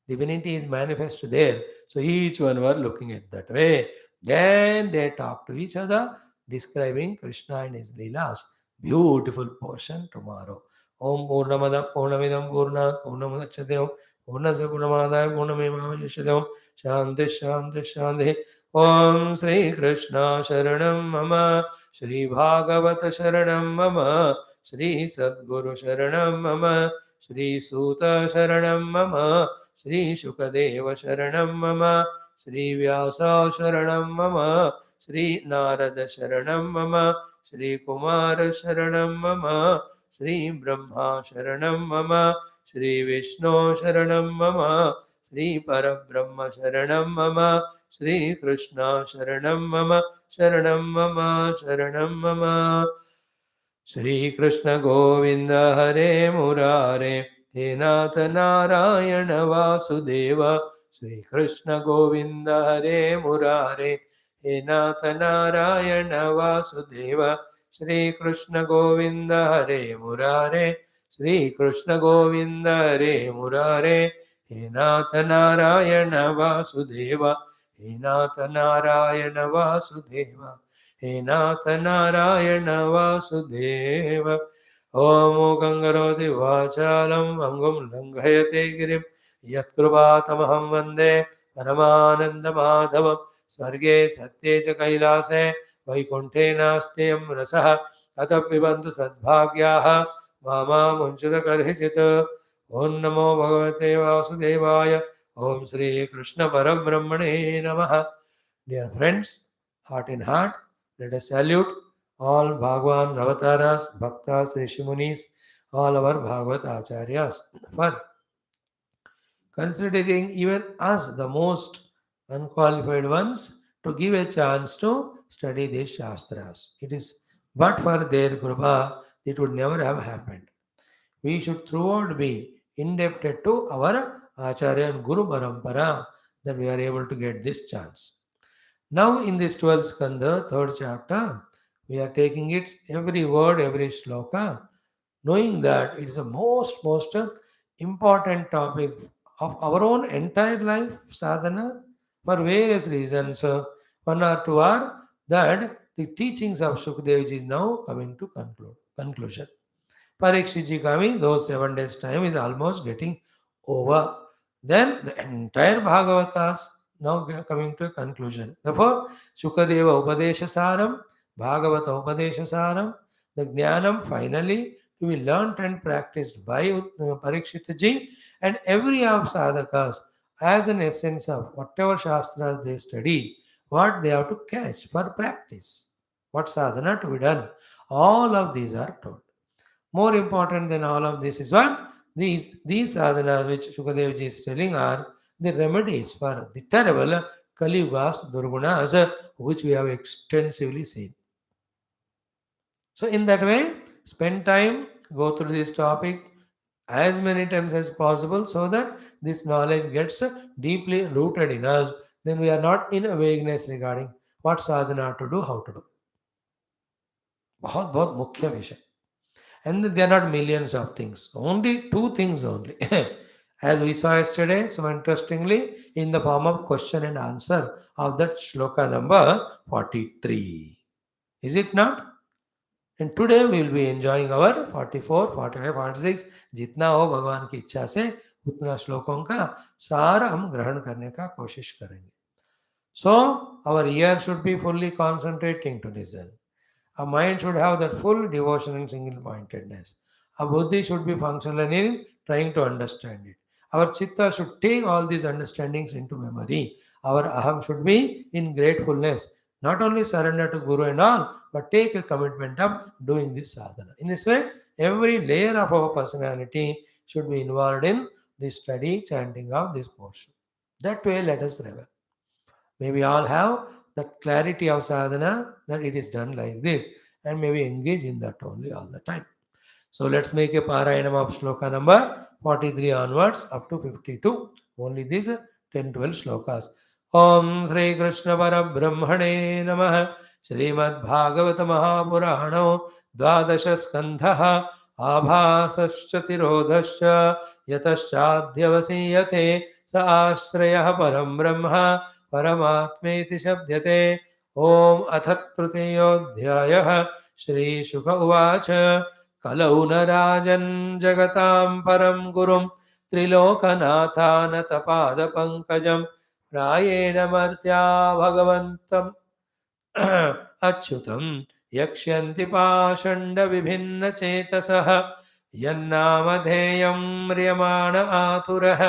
divinity is manifest there. So each one were looking at that way. Then they talk to each other, describing Krishna and his Leelas. Beautiful portion tomorrow. Om Purnamada Purnamidam Purnat Purnamadachadhyam Purnasya Purnamadaya Purnamemavajishyadhyam Shanti Shanti Shanti. Om Sri Krishna Sharanam Mama Shri Bhagavata Sharanam Mama Shri Sadguru Sharanam Mama Shri Suta Sharanam Mama Shri Shukadeva Sharanam Mama Shri Vyasa Sharanam Mama Shri Narada Sharanam Mama Shri Kumara Sharanam Mama Shri Brahma Sharanam Mama Shri Vishnu Sharanam Mama Shri Parabrahma Sharanam Mama Shri Krishna Sharanam Mama Sharanam Mama Sharanam Mama. Shri Krishna Govinda Hare Murare He Nath Narayana Vasudeva. Shri Krishna Govinda Hare Murare He Nath Narayana Vasudeva. Shri Krishna Govinda Hare Murare Shri Krishna Govinda Hare Murare He Nath Narayana Vasudeva. He Nath Narayana Vasudeva. He Nath Narayana Vasudeva. Om Gangaroti Vachalam Angum Langhayate Girim Yatkruvatamaham Vande Paramananda Madhavam. Swarge Satye Cha Kailase Vaikunte Nasteyam Rasaha Atapibantu Sadbhagyaha Mama Munchada Karhichita. Om Namo Bhagavate Vasudevaya. Om Sri Krishna Parabrahmane Namaha. Dear friends, heart in heart, let us salute all Bhagwan's avatars, bhaktas, rishimunis, all our Bhagavat acharyas for considering even us, the most unqualified ones, to give a chance to study these Shastras. It is but for their Kripa, it would never have happened. We should throughout be indebted to our Acharya and Guru Parampara that we are able to get this chance. Now, in this 12th Skandha, 3rd chapter, we are taking it every word, every shloka, knowing that it is the most important topic of our own entire life sadhana for various reasons. One or two are that the teachings of Shukadevji is now coming to conclusion. Parikshitji coming, those 7 days time is almost getting over. Then the entire Bhagavatas now coming to a conclusion. Therefore, Shukadeva Upadesha Saram, Bhagavata Upadesha Saram, the Jnanam finally to be learnt and practiced by Parikshitji and every of sadhakas as an essence of whatever shastras they study, what they have to catch for practice, what sadhana to be done. All of these are told. More important than all of this is what? These sadhanas which Shukadevji is telling are the remedies for the terrible Kaliyugas, Durgunas, which we have extensively seen. So, in that way, spend time, go through this topic as many times as possible so that this knowledge gets deeply rooted in us. Then we are not in a vagueness regarding what sadhana to do, how to do. बहुत बहुत मुख्य विषय. And there are not millions of things, only two things only. As we saw yesterday, so interestingly, in the form of question and answer of that shloka number 43. Is it not? And today we will be enjoying our 44, 45, 46. जितना हो भगवान की इच्छा से उतना श्लोकों का सार हम ग्रहण करने का कोशिश करेंगे. So our ear should be fully concentrating to listen. Our mind should have that full devotion and single-mindedness. Our buddhi should be functional in trying to understand it. Our chitta should take all these understandings into memory. Our aham should be in gratefulness. Not only surrender to Guru and all, but take a commitment of doing this sadhana. In this way, every layer of our personality should be involved in the study, chanting of this portion. That way, let us revel. May we all have that clarity of sadhana that it is done like this, and may we engage in that only all the time. So let's make a parayanam of shloka number 43 onwards up to 52. Only these 10-12 shlokas. Om Sri Krishna Parabrahmane Namaha. Srimad Bhagavata Mahapurano Dvadasha Skandha Abhasascha Tirodhascha Yataschadhyavasiyate Sa Ashrayah Param Brahma परमात्मेति शब्दते. ओम अथ तृतीयोऽध्यायः. श्री शुक उवाच कलौ न राजन् जगतां परं गुरुं त्रिलोकनाथानतपादपङ्कजं प्रायेण मर्त्या भगवन्तम् अच्युतं यक्ष्यन्ति पाषण्डविभिन्नचेतसः यन्नामधेयं म्रियमाण आतुरः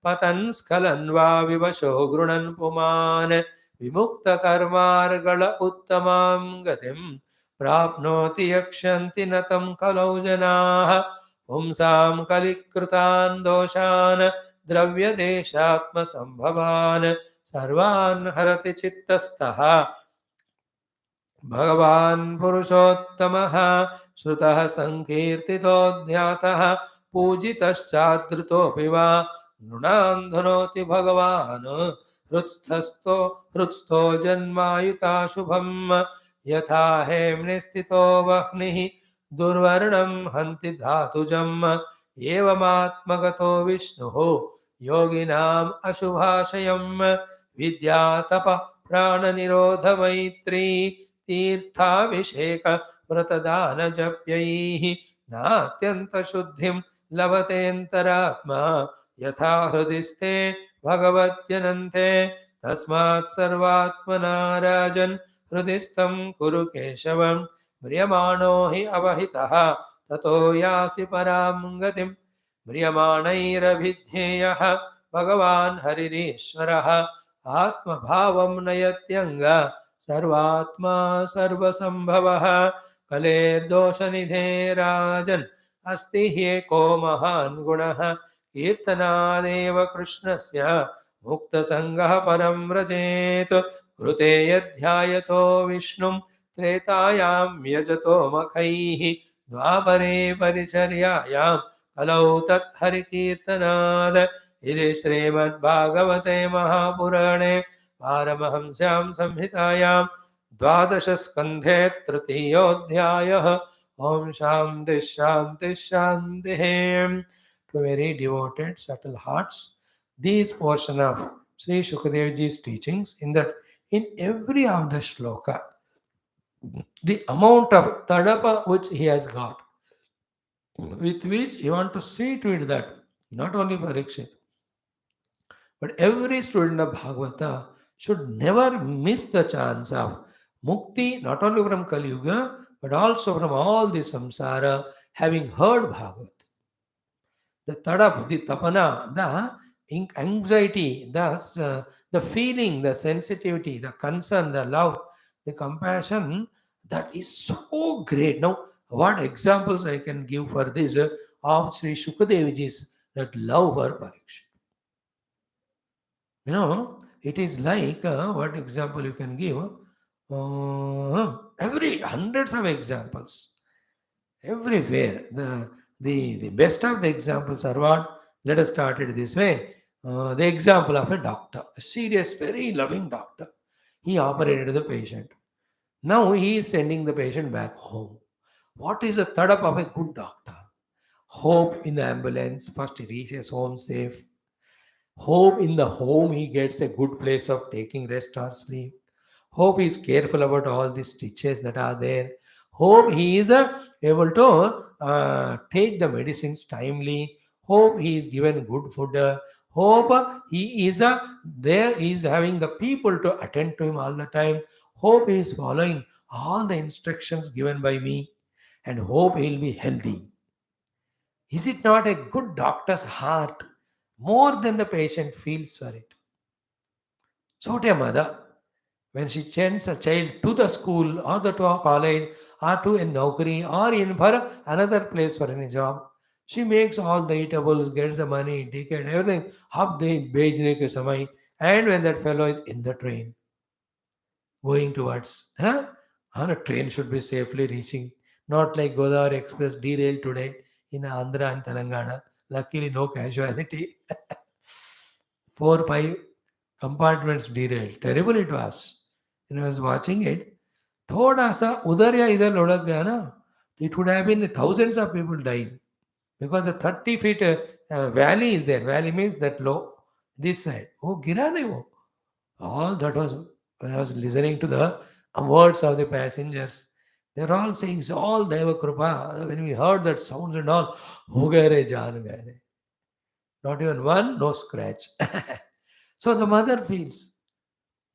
पतन् स्खलन् वा विवशो गृणन् पुमान् विमुक्तकर्मार्गल उत्तमां गतिं प्राप्नोति यक्ष्यन्ति न तं कलौ जनाः पुंसां कलिकृतान् दोषान् द्रव्यदेशात्मसम्भवान् सर्वान् हरति चित्तस्थः भगवान् पुरुषोत्तमः श्रुतः संकीर्तितो ध्यातः पूजितश्चादृतोऽपि वा नृणान् धुनोति भगवान् हृत्स्थो जन्मायुताशुभं यथा हेम्नि स्थितो वह्निः दुर्वर्णं हन्ति धातुजम् एवमात्मगतो विष्णुः योगिनाम् अशुभाशयं विद्यातप प्राणनिरोधमैत्री तीर्थाभिषेक व्रतदानजप्यैः नात्यन्तशुद्धिं लभतेऽन्तरात्मा यथा हृदि स्थे भगवत्यनन्ते तस्मात् सर्वात्मना राजन् हृदि स्तं कुरु केशवं म्रियमाणो हि अवहितः ततो यासि परां गतिं म्रियमाणैरभिध्येयः भगवान् हरिरीश्वरः आत्मभावं नयत्यङ्ग सर्वात्मा सर्वसंभवः कलेर्दोषनिधे राजन् अस्ति ह्येको महान् गुणः कीर्तनादेव कृष्णस्य मुक्तसङ्गः परं व्रजेत् कृते यध्यायतो विष्णुं त्रेतायां यजतो मखैः द्वापरे परिचर्यायां कलौ तत्हरिकीर्तनाद् इति श्रीमद्भागवते महापुराणे पारमहंस्यां संहितायां द्वादशस्कन्धे तृतीयोऽध्यायः. Om Shanti Shanti Shanti. To very devoted, subtle hearts, these portion of Sri Shukadevji's teachings, in that in every of the shloka, the amount of tadapa which he has got, with which he want to see to it that not only Parikshit, but every student of Bhagavata should never miss the chance of mukti, not only from Kaliyuga, but also from all the samsara, having heard Bhagavat. The tadap, the tapana, the anxiety, the feeling, the sensitivity, the concern, the love, the compassion, that is so great. Now, what examples I can give for this of Sri Shukadevji's that love for Parikshit? It is like what example you can give? Every hundreds of examples everywhere. The best of the examples are what? Let us start it this way. The example of a doctor, a serious, very loving doctor. He operated the patient. Now he is sending the patient back home. What is the third up of a good doctor? Hope in the ambulance. First he reaches home safe. Hope in the home he gets a good place of taking rest or sleep. Hope he is careful about all the stitches that are there. Hope he is able to take the medicines timely. Hope he is given good food. Hope he is there. He is having the people to attend to him all the time. Hope he is following all the instructions given by me, and hope he will be healthy. Is it not a good doctor's heart more than the patient feels for it? So to a mother, when she sends a child to the school or to a college or to a naukri or in for another place for any job, she makes all the eatables, gets the money, ticket, everything, up the bhejne ke samay, and when that fellow is in the train going towards, on a train should be safely reaching, not like Godavari Express derailed today in Andhra and Telangana. Luckily, no casualty. 4, 5 compartments derailed. Terrible it was. When I was watching it, थोड़ा सा उधर या इधर लुढ़क गया ना, it would have been thousands of people dying because the 30 feet valley is there. Valley means that low, this side. वो गिरा नहीं वो. All that was when I was listening to the words of the passengers. They're all saying, it's all Deva Krupa. When we heard that sounds and all, ho gaye re, jaan gaye re. Not even one, no scratch. So the mother feels,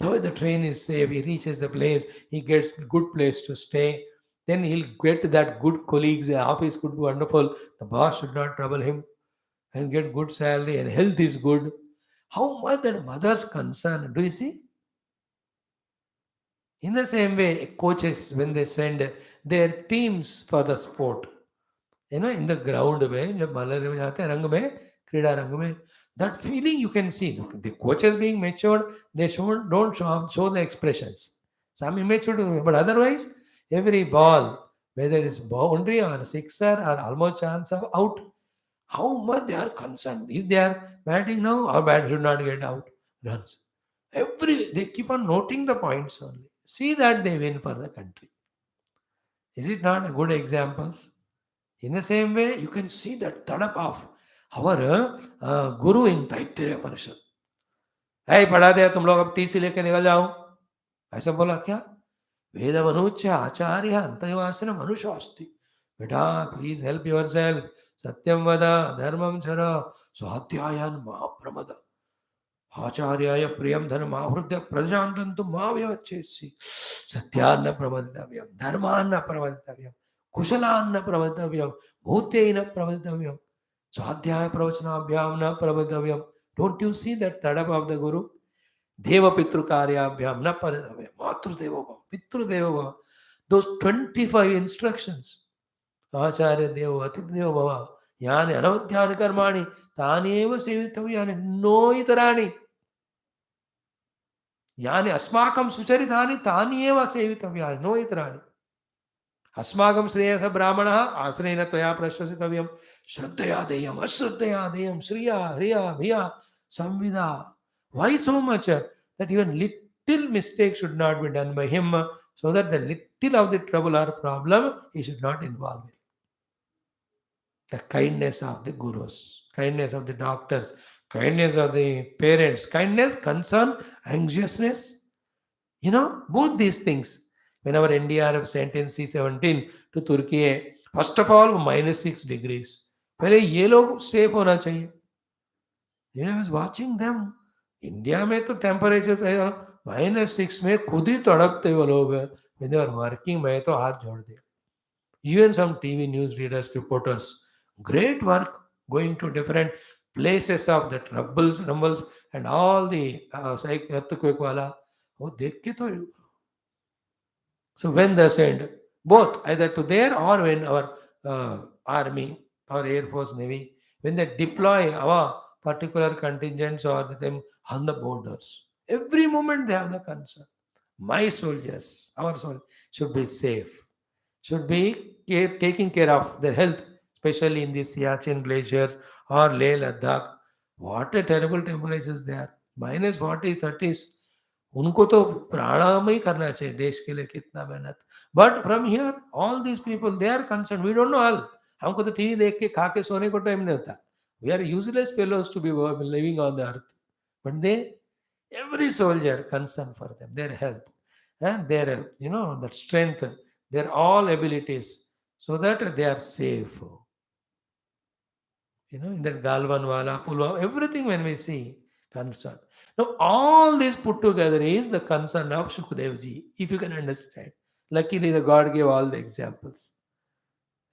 though the train is safe, he reaches the place, he gets good place to stay. Then he'll get that good colleagues, the office could be wonderful. The boss should not trouble him and get good salary and health is good. How much that mother's concern, do you see? In the same way, coaches, when they send their teams for the sport, in the ground में जब मलर में जाते हैं रंग में क्रीड़ा रंग में, that feeling you can see the coaches being matured, they don't show the expressions, some immature, but otherwise every ball, whether it's boundary or sixer or almost chance of out, how much they are concerned. If they are batting now, our bat should not get out runs. They keep on noting the points only. See that they win for the country. Is it not a good examples? In the same way, you can see that tadap of our guru in Taittiriya Upanishad. है पढ़ा दिया तुम लोग अब TC लेके निकल जाओ ऐसा बोला क्या वेद मनुच्य आचार्य अंतवासन मनुष्य अस्ति बेटा प्लीज हेल्प योर सेल्फ सत्यम वद धर्मम चर स्वाध्यायान महाप्रमद आचार्याय प्रियम धर्म आहृत्य प्रजान्तन्तु मा व्यवच्छेत्सि सत्यान्न प्रमदितव्यम धर्मान्न प्रमदितव्यम कुशलान्न प्रमदितव्यम भूतेन प्रमदितव्यम स्वाध्याय प्रवचनाभ्याम न प्रमदितव्यम. Don't you see that tadap of the Guru? Deva Pitru Karyabhyam na paridavya. Matrudevo bhava. Pitrudeva bhava. Those 25 instructions. Acharya Deva, Atideva bhava. Yani anavadhyani karmani. Tani eva sevitavyani. No itarani. Yani asmakam sucharitani. Tani eva sevitavyani. No itarani. अस्माकं श्रेयस ब्राह्मणः आश्रयेण त्वया प्रशंसितव्यं श्रद्धया देयम् अश्रद्धया देयं श्रिया ह्रिया भिया संविदा. Why so much that even little mistake should not be done by him, so that the little of the trouble or problem he should not involve in. The kindness of the gurus, kindness of the doctors, kindness of the parents, kindness, concern, anxiousness, both these things. When our NDRF sent in C-17 to Turkey, first of all, -6 degrees. पहले ये लोग safe होना चाहिए. I was watching them. India में तो temperature है -6 में खुद ही तड़पते वो लोग. When they were working, मैं तो हाथ जोड़ दिया. Even some TV news readers, reporters, great work going to different places of the troubles, rumbles, and all the earthquake wala. वो देख के तो. So when they send both either to there or when our army or air force navy, when they deploy our particular contingents or them on the borders, Every moment they have the concern. My soldiers, our soldiers, should be safe, should be taking care of their health, especially in the Siachen glaciers or Leh Ladakh. What a terrible temperatures there. -40, 30s. उनको तो प्राणायाम ही करना चाहिए देश के लिए कितना मेहनत. But from here all these people they are concern. We don't know all. हमको तो टीवी देख के खा के सोने को टाइम नहीं होता. We are useless fellows to be living on the earth. But they, every soldier concerned for them, their health and their that strength, their all abilities, so that they are safe. In that Galvanwala, Pulwama, everything when we see concern. Now, all this put together is the concern of Shukadevji, if you can understand. Luckily, the God gave all the examples.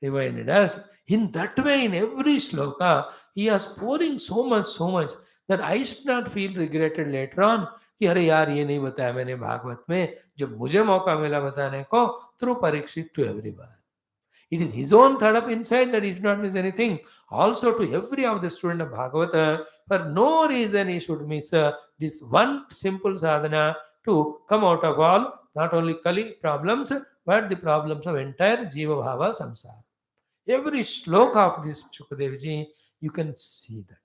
Reminded us. In that way, in every sloka, he is pouring so much that I should not feel regretted later on कि अरे यार ये नहीं बताया मैंने भागवत में, जब मुझे मौका मिला बताने को, through Parikshit to everyone. It is his own thought up inside that he should not miss anything. Also to every of the student of Bhagavata, for no reason he should miss this one simple sadhana to come out of all, not only Kali problems, but the problems of entire Jiva Bhava Samsara. Every shloka of this Shukadevji, you can see that.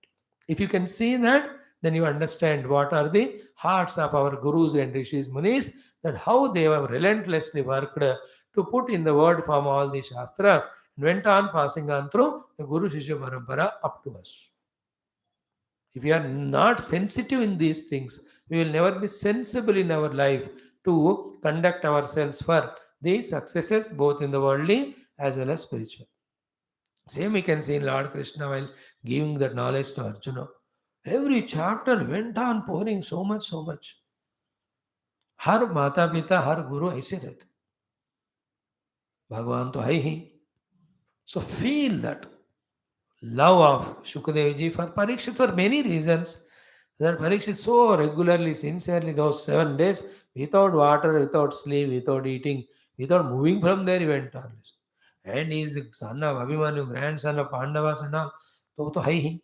If you can see that, then you understand what are the hearts of our gurus and rishis, munis, that how they have relentlessly worked to put in the word form all the shastras and went on passing on through the Guru Shishya Parampara up to us. If we are not sensitive in these things, we will never be sensible in our life to conduct ourselves for the successes both in the worldly as well as spiritual. Same we can see in Lord Krishna while giving that knowledge to Arjuna. Every chapter went on pouring so much. हर माता पिता हर गुरु ऐसे रहते, भगवान तो है ही. So feel that love of Shukadev ji for Parikshit for many reasons. That Parikshit so regularly, sincerely, those 7 days, without water, without sleep, without eating, without moving from there, he went on. And he is the son of Abhimanyu, grandson of Pandavas and all. So to hai hi.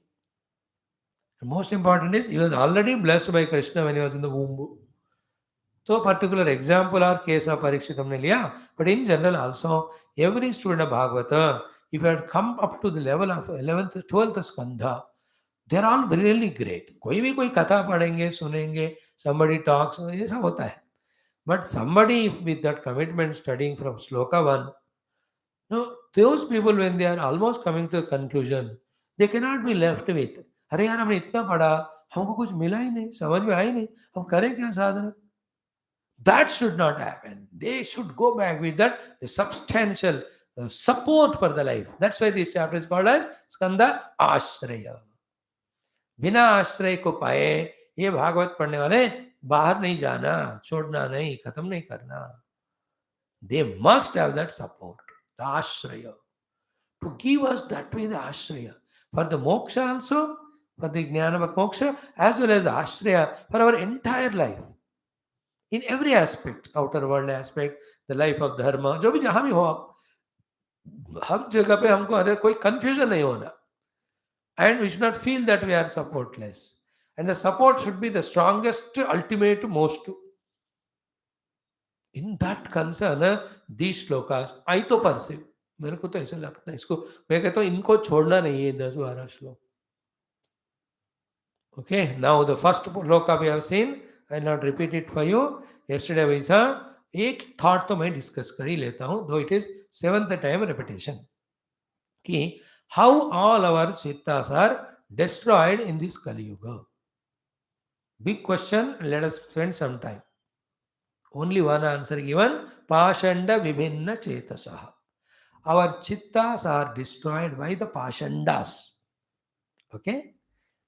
The most important is he was already blessed by Krishna when he was in the womb. So particular example or case of Parikshit humne liya. But in general also, every student of Bhagavata, if you had come up to the level of 11th, 12th skandha, they're all really great. कोई भी कोई कथा पढ़ेंगे, सुनेंगे, somebody talks, ये सब होता है. But somebody with that commitment studying from sloka 1, now those people when they are almost coming to a conclusion, they cannot be left with, अरे यार हमने इतना पढ़ा, हमको कुछ मिला ही नहीं, समझ में आई नहीं, हम करें क्या साधना? That should not happen. They should go back with that the substantial support for the life. That's why this chapter is called as Skandha Ashraya. बिना आश्रय को पाए ये भागवत पढ़ने वाले बाहर नहीं जाना, छोड़ना नहीं, खत्म नहीं करना. They must have that support, the ashraya, to give us that way the ashraya for the moksha also, for the jnana moksha, as well as the ashraya for our entire life. In every aspect, outer world aspect, the life of dharma, जो भी जहाँ भी हो आप, हर जगह पे हमको अरे कोई confusion नहीं होना. And we should not feel that we are supportless. And the support should be the strongest, ultimate, most. In that concern, these shlokas, I तो perceive, मेरे को तो ऐसा लगता है इसको, मैं कहता हूँ इनको छोड़ना नहीं है 10-12 श्लोक. Okay, now the first shloka we have seen, I will not repeat it for you. Yesterday Vyasa, एक thought तो मैं discuss कर ही लेता हूँ, though it is 7th time repetition. कि how all our chittas are destroyed in this Kaliyuga. Big question, let us spend some time. Only one answer given, Pashanda Vibhinna Chetasaha. Our chittas are destroyed by the Pashandas. Okay?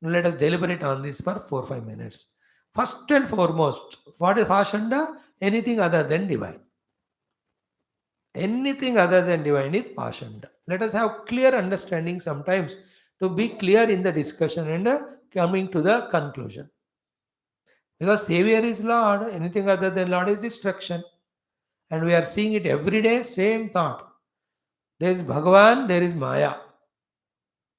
Now let us deliberate on this for 4-5 minutes. First and foremost, what is Pashanda? Anything other than divine. Anything other than divine is Pashanda. Let us have clear understanding sometimes to be clear in the discussion and coming to the conclusion. Because Savior is Lord, anything other than Lord is destruction. And we are seeing it every day, same thought. There is Bhagavan, there is Maya.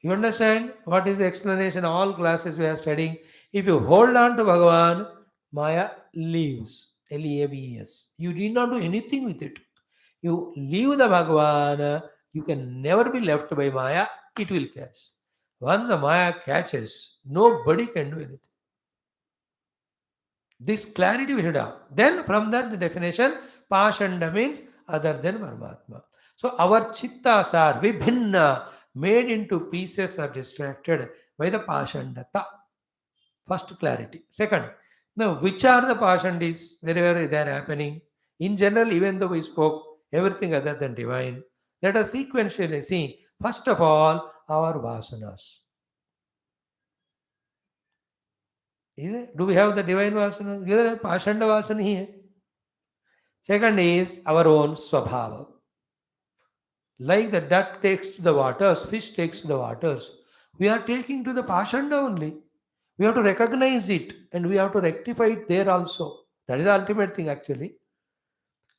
You understand what is the explanation? All classes we are studying. If you hold on to Bhagavan, Maya leaves. Leaves. You need not do anything with it. You leave the Bhagavan, you can never be left by Maya, it will catch. Once the Maya catches, nobody can do anything. This clarity we should have. Then from that the definition, Pashanda means other than Paramatma. So our chittas are vibhinna, made into pieces or distracted by the Pashandata. First clarity. Second, now which are the Pashandis wherever they are happening? In general, even though we spoke everything other than divine, let us sequentially see. First of all, our vasanas. Is it? Do we have the divine vasana? Either Pashanda vasana here. Second is our own swabhava. Like the duck takes to the waters, fish takes to the waters. We are taking to the Pashanda only. We have to recognize it and we have to rectify it there also. That is the ultimate thing actually.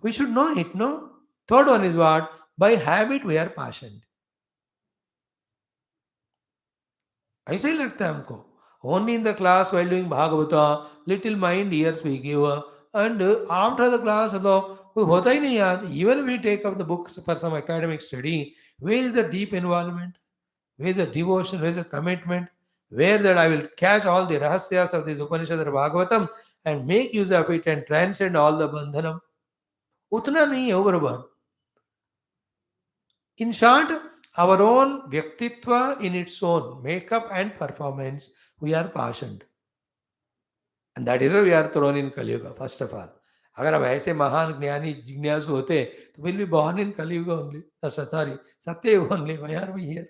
We should know it, no? Third one is what? By habit we are Pashand. ऐसे ही लगता है हमको. Only in the class while doing Bhagavata, little mind ears we give, and after the class, although कोई होता ही नहीं याद. Even if we take up the books for some academic study, where is the deep involvement? Where is the devotion? Where is the commitment? Where that I will catch all the rahasyas of this Upanishad or Bhagavatam and make use of it and transcend all the bandhanam. उतना नहीं है बराबर. In short, our own Vyaktitva in its own makeup and performance, we are passionate. And that is why we are thrown in Kaliyuga, first of all. अगर हम ऐसे महान ज्ञानी जिज्ञासु होते तो will be born in Kaliyuga only. Sorry, Satyayuga only. Why are we here?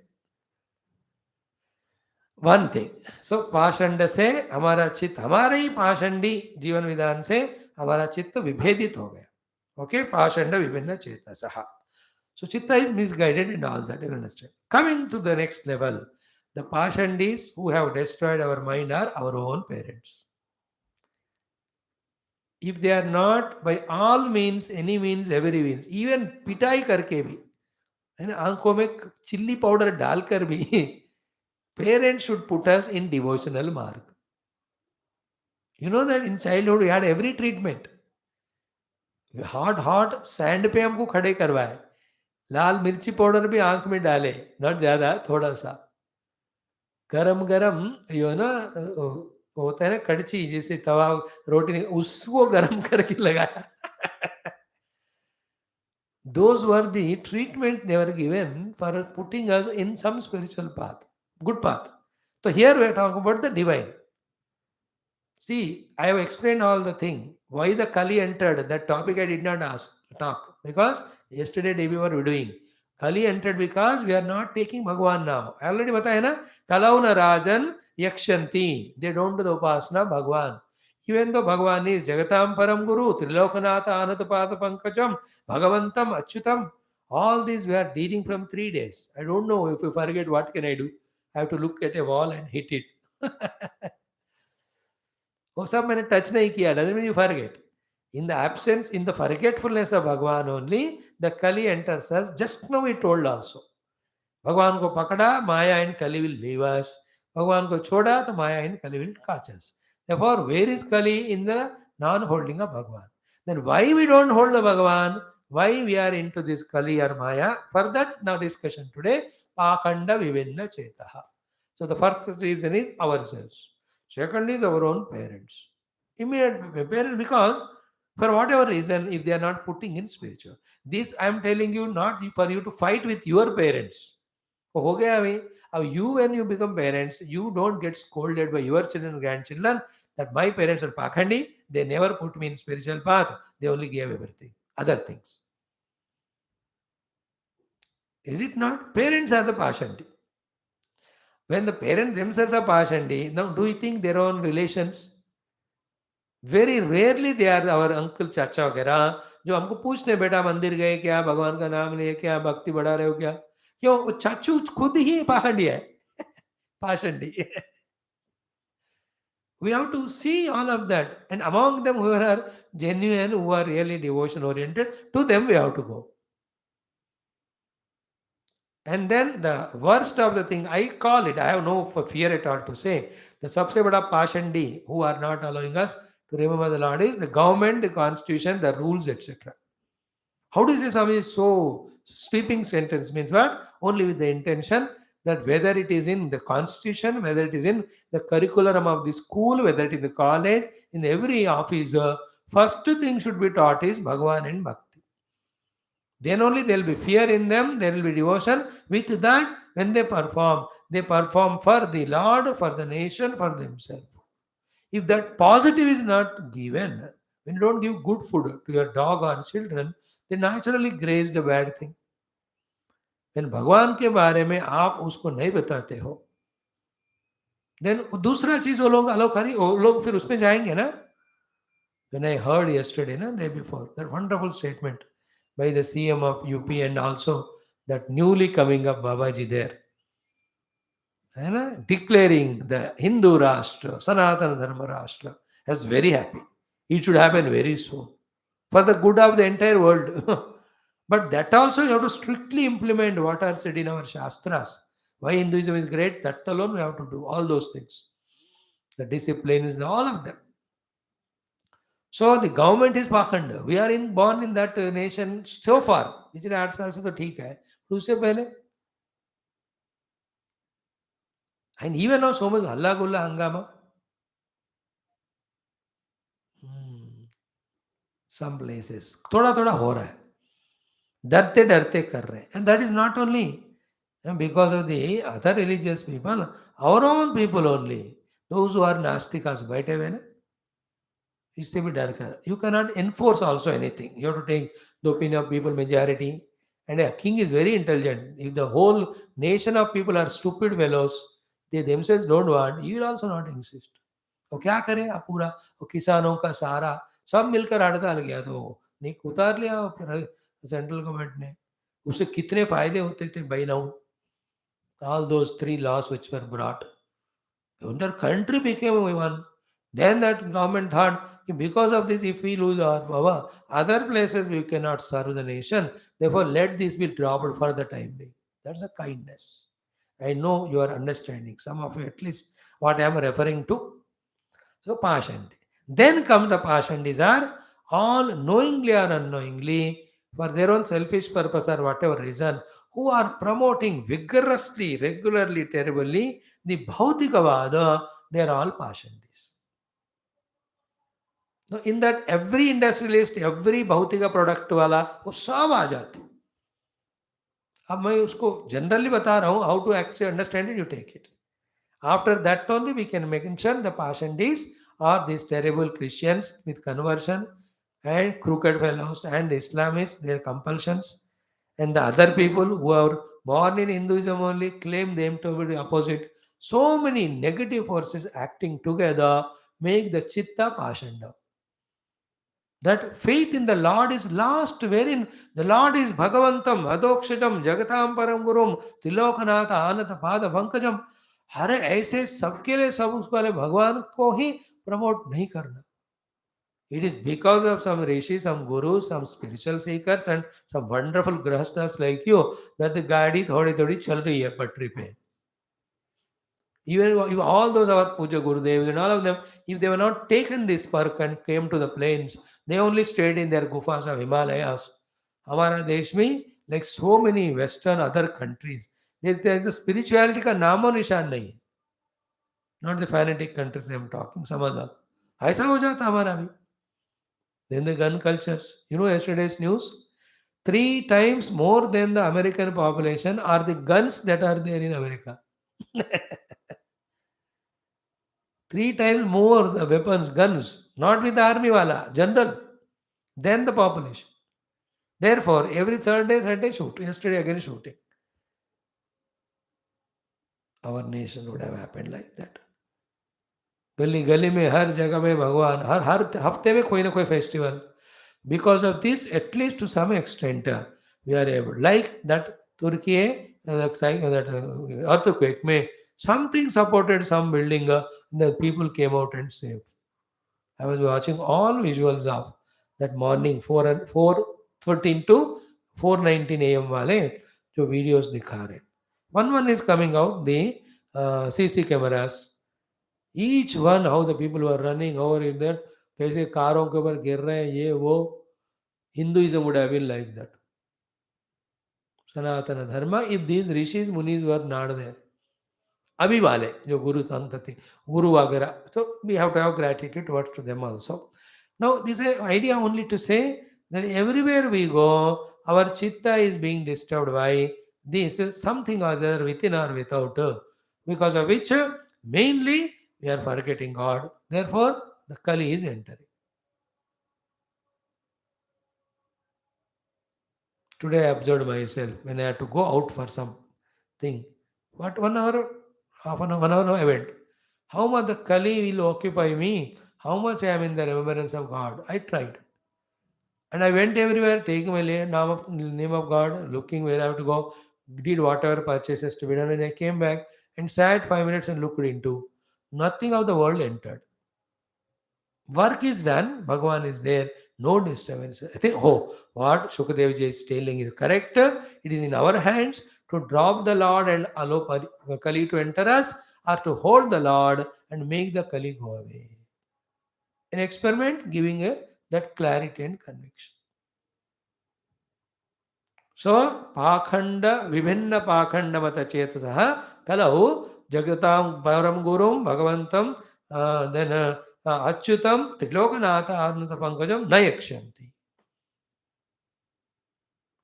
One thing. So पाषंड से हमारा चित्त हमारे ही पाषंडी जीवन विधान से हमारा चित्त विभेदित हो गया. Okay, पाषंड विभिन्न चेतसः. So chitta is misguided and all that, you understand. Coming to the next level, the pashandis who have destroyed our mind are our own parents. If they are not, by all means, any means, every means, even पिटाई करके भी, है ना, आंखों में chilli powder डालकर भी, parents should put us in devotional mark. You know that in childhood we had every treatment. hot sand पे हमको खड़े करवाए, लाल मिर्ची पाउडर भी आंख में डाले, नॉट ज्यादा, थोड़ा सा. गरम गरम यो ना होता है ना कड़ची, जैसे तवा रोटी उसको गरम करके लगाया. Those were the treatments they were given for putting us in some spiritual path, good path. So here we are talking about the divine. See, I have explained all the thing. Why the Kali entered, that topic I did not talk. Because yesterday day we were doing. Kali entered because we are not taking Bhagavan now. I already बताया ना, Kalauna Rajan Yakshanti. They don't do the Upasana Bhagavan. Even though Bhagavan is Jagatam Param Guru, Trilokanatha Anatapada Pankajam, Bhagavantam Achyutam, all these we are dealing from 3 days. I don't know, if you forget, what can I do? I have to look at a wall and hit it. वो सब मैंने touch नहीं किया. Doesn't mean you forget. In the absence, in the forgetfulness of Bhagavan only, the Kali enters us. Just now we told also. भगवान को पकड़ा, Maya and Kali will leave us. भगवान को छोड़ा तो Maya and Kali will catch us. Therefore, where is Kali? In the non-holding of Bhagavan. Then why we don't hold the Bhagavan? Why we are into this Kali or Maya? For that now discussion today. Pakhanda vivinna chetaha. So the first reason is ourselves. Second is our own parents. Immediate parents, because for whatever reason, if they are not putting in spiritual. This I am telling you not for you to fight with your parents. हो गया अभी. You, when you become parents, you don't get scolded by your children and grandchildren that my parents are pakhandi, they never put me in spiritual path, they only gave everything, other things. Is it not? Parents are the pashandi. When the parents themselves are pashandi, now do you think their own relations? Very rarely they are our uncle चाचा वगैरह जो हमको पूछते हैं, बेटा मंदिर गए क्या, भगवान का नाम लिए क्या, भक्ति बढ़ा रहे हो क्या? क्यों? वो चाचू खुद ही पाखंडी है. पाषंडी. We have to see all of that, and among them who are genuine, who are really devotion oriented, to them we have to go. And then the worst of the thing, I call it, I have no fear at all to say, the सबसे बड़ा पाषंडी who are not allowing us To remember the Lord is the government, the constitution, the rules, etc. How do you say something is so sweeping sentence? Means what? Only with the intention that whether it is in the constitution, whether it is in the curriculum of the school, whether it is in the college, in every office, first thing should be taught is Bhagavan and Bhakti. Then only there will be fear in them, there will be devotion. With that, when they perform for the Lord, for the nation, for themselves. If that positive is not given, when you don't give good food to your dog or children, they naturally graze the bad thing. When भगवान के बारे में आप उसको नहीं बताते हो, then दूसरा चीज वो लोग अलो खरी वो लोग फिर उसमें जाएंगे ना. When I heard yesterday, day before, that wonderful statement by the CM of UP and also that newly coming up Babaji there, declaring the Hindu Rashtra, Sanatana Dharma Rashtra, I was very happy. It should happen very soon for the good of the entire world. But that also you have to strictly implement what are said in our Shastras. Why Hinduism is great, that alone we have to do all those things. The discipline is all of them. So the government is Pakhanda. We are born in that nation so far. Which is also तो ठीक है. उससे पहले and even now so much हल्ला गुल्ला हंगामा. Some places थोड़ा थोड़ा हो रहा है. डरते डरते कर रहे हैं. And that is not only because of the other religious people, our own people only. Those who are Nastikas, बैठे हुए ना, इससे भी डर कर. You cannot enforce also anything. You have to take the opinion of people majority. And a king is very intelligent. If the whole nation of people are stupid fellows, they themselves don't want, he will also not insist. तो क्या करें आप पूरा किसानों का सारा सब मिलकर हड़ताल गया तो नहीं उतार लिया फिर सेंट्रल गवर्नमेंट ने. उससे कितने फायदे होते थे by now. All those 3 laws which were brought. The entire country became one. Then that government thought, because of this, if we lose our power, other places we cannot serve the nation. Therefore, let this be dropped for the time being. That's a kindness. I know you are understanding. Some of you, at least, what I am referring to. So, Pashandi. Then come the Pashandis are all knowingly or unknowingly, for their own selfish purpose or whatever reason, who are promoting vigorously, regularly, terribly the Bhautikavada, they are all Pashandis. So in that every industrialist, every भौतिक product वाला वो सब आ जाते. अब मैं उसको generally बता रहा हूँ, how to actually understand it, you take it. After that only we can mention the Pashandis or these terrible Christians with conversion and crooked fellows and Islamists, their compulsions, and the other people who are born in Hinduism only claim them to be the opposite. So many negative forces acting together make the Chitta Pashanda. That faith in the Lord is lost, wherein the Lord is Bhagavantam, Adokshajam, Jagatam Param Gurum, Tilokanatha, Anata Pada Pankajam. अरे ऐसे सबके लिए सब उसको वाले भगवान को ही promote नहीं करना. It is because of some rishis, some gurus, some spiritual seekers and some wonderful grahasthas like you that the गाड़ी थोड़ी थोड़ी चल रही है पटरी पे. Even if all those our Puja Gurudevs and all of them, if they were not taken this perk and came to the plains, they only stayed in their gufas of Himalayas. हमारा देश में, like so many Western other countries, there's the spirituality का नामो निशान नहीं है. Not the fanatic countries I am talking, some other. ऐसा हो जाता हमारा भी. Then the gun cultures. You know yesterday's news? 3 times more than the American population are the guns that are there in America. 3 times more the weapons, guns, not with the army wala, general, than the population. Therefore, every Sunday shoot. Yesterday again shooting. Our nation would have happened like that. गली गली में हर जगह में भगवान हर हफ्ते में कोई ना कोई festival. Because of this, at least to some extent, we are able, like that Turkey, that earthquake, may something supported some building, the people came out and saved. I was watching all visuals of that morning 4:13 to 4:19 a.m. वाले जो videos दिखा रहे. One is coming out, the CC cameras. Each one, how the people were running over in there. कैसे कारों के ऊपर गिर रहे हैं ये वो. Hinduism would have been like that. Sanatana Dharma, if these rishis, munis were not there. अभी वाले जो गुरु संत थे, गुरु वगैरह, so we have to have gratitude towards to them also. Now this is an idea only to say that everywhere we go, our chitta is being disturbed by this something other within or without, because of which mainly we are forgetting God. Therefore the Kali is entering. Today I observed myself when I had to go out for something. What 1 hour, half an hour, 1 hour I went. How much the Kali will occupy me? How much I am in the remembrance of God? I tried. And I went everywhere, taking my name of God, looking where I have to go, did whatever purchases to be done, and I came back and sat 5 minutes and looked into. Nothing of the world entered. Work is done, Bhagavan is there, no disturbance. I think, what SHUKA is telling is correct. It is in our hands to drop the Lord and allow Kali to enter us, or to hold the Lord and make the Kali go away. An experiment giving that clarity and conviction. So, Pakhanda, Vibhinna Pakhanda Mata Chetasaha, Kalau, Jagatam Param Gurum, Bhagavantam, then Achyutam, Trilokanatha Adnata Pankajam, Nayakshanti.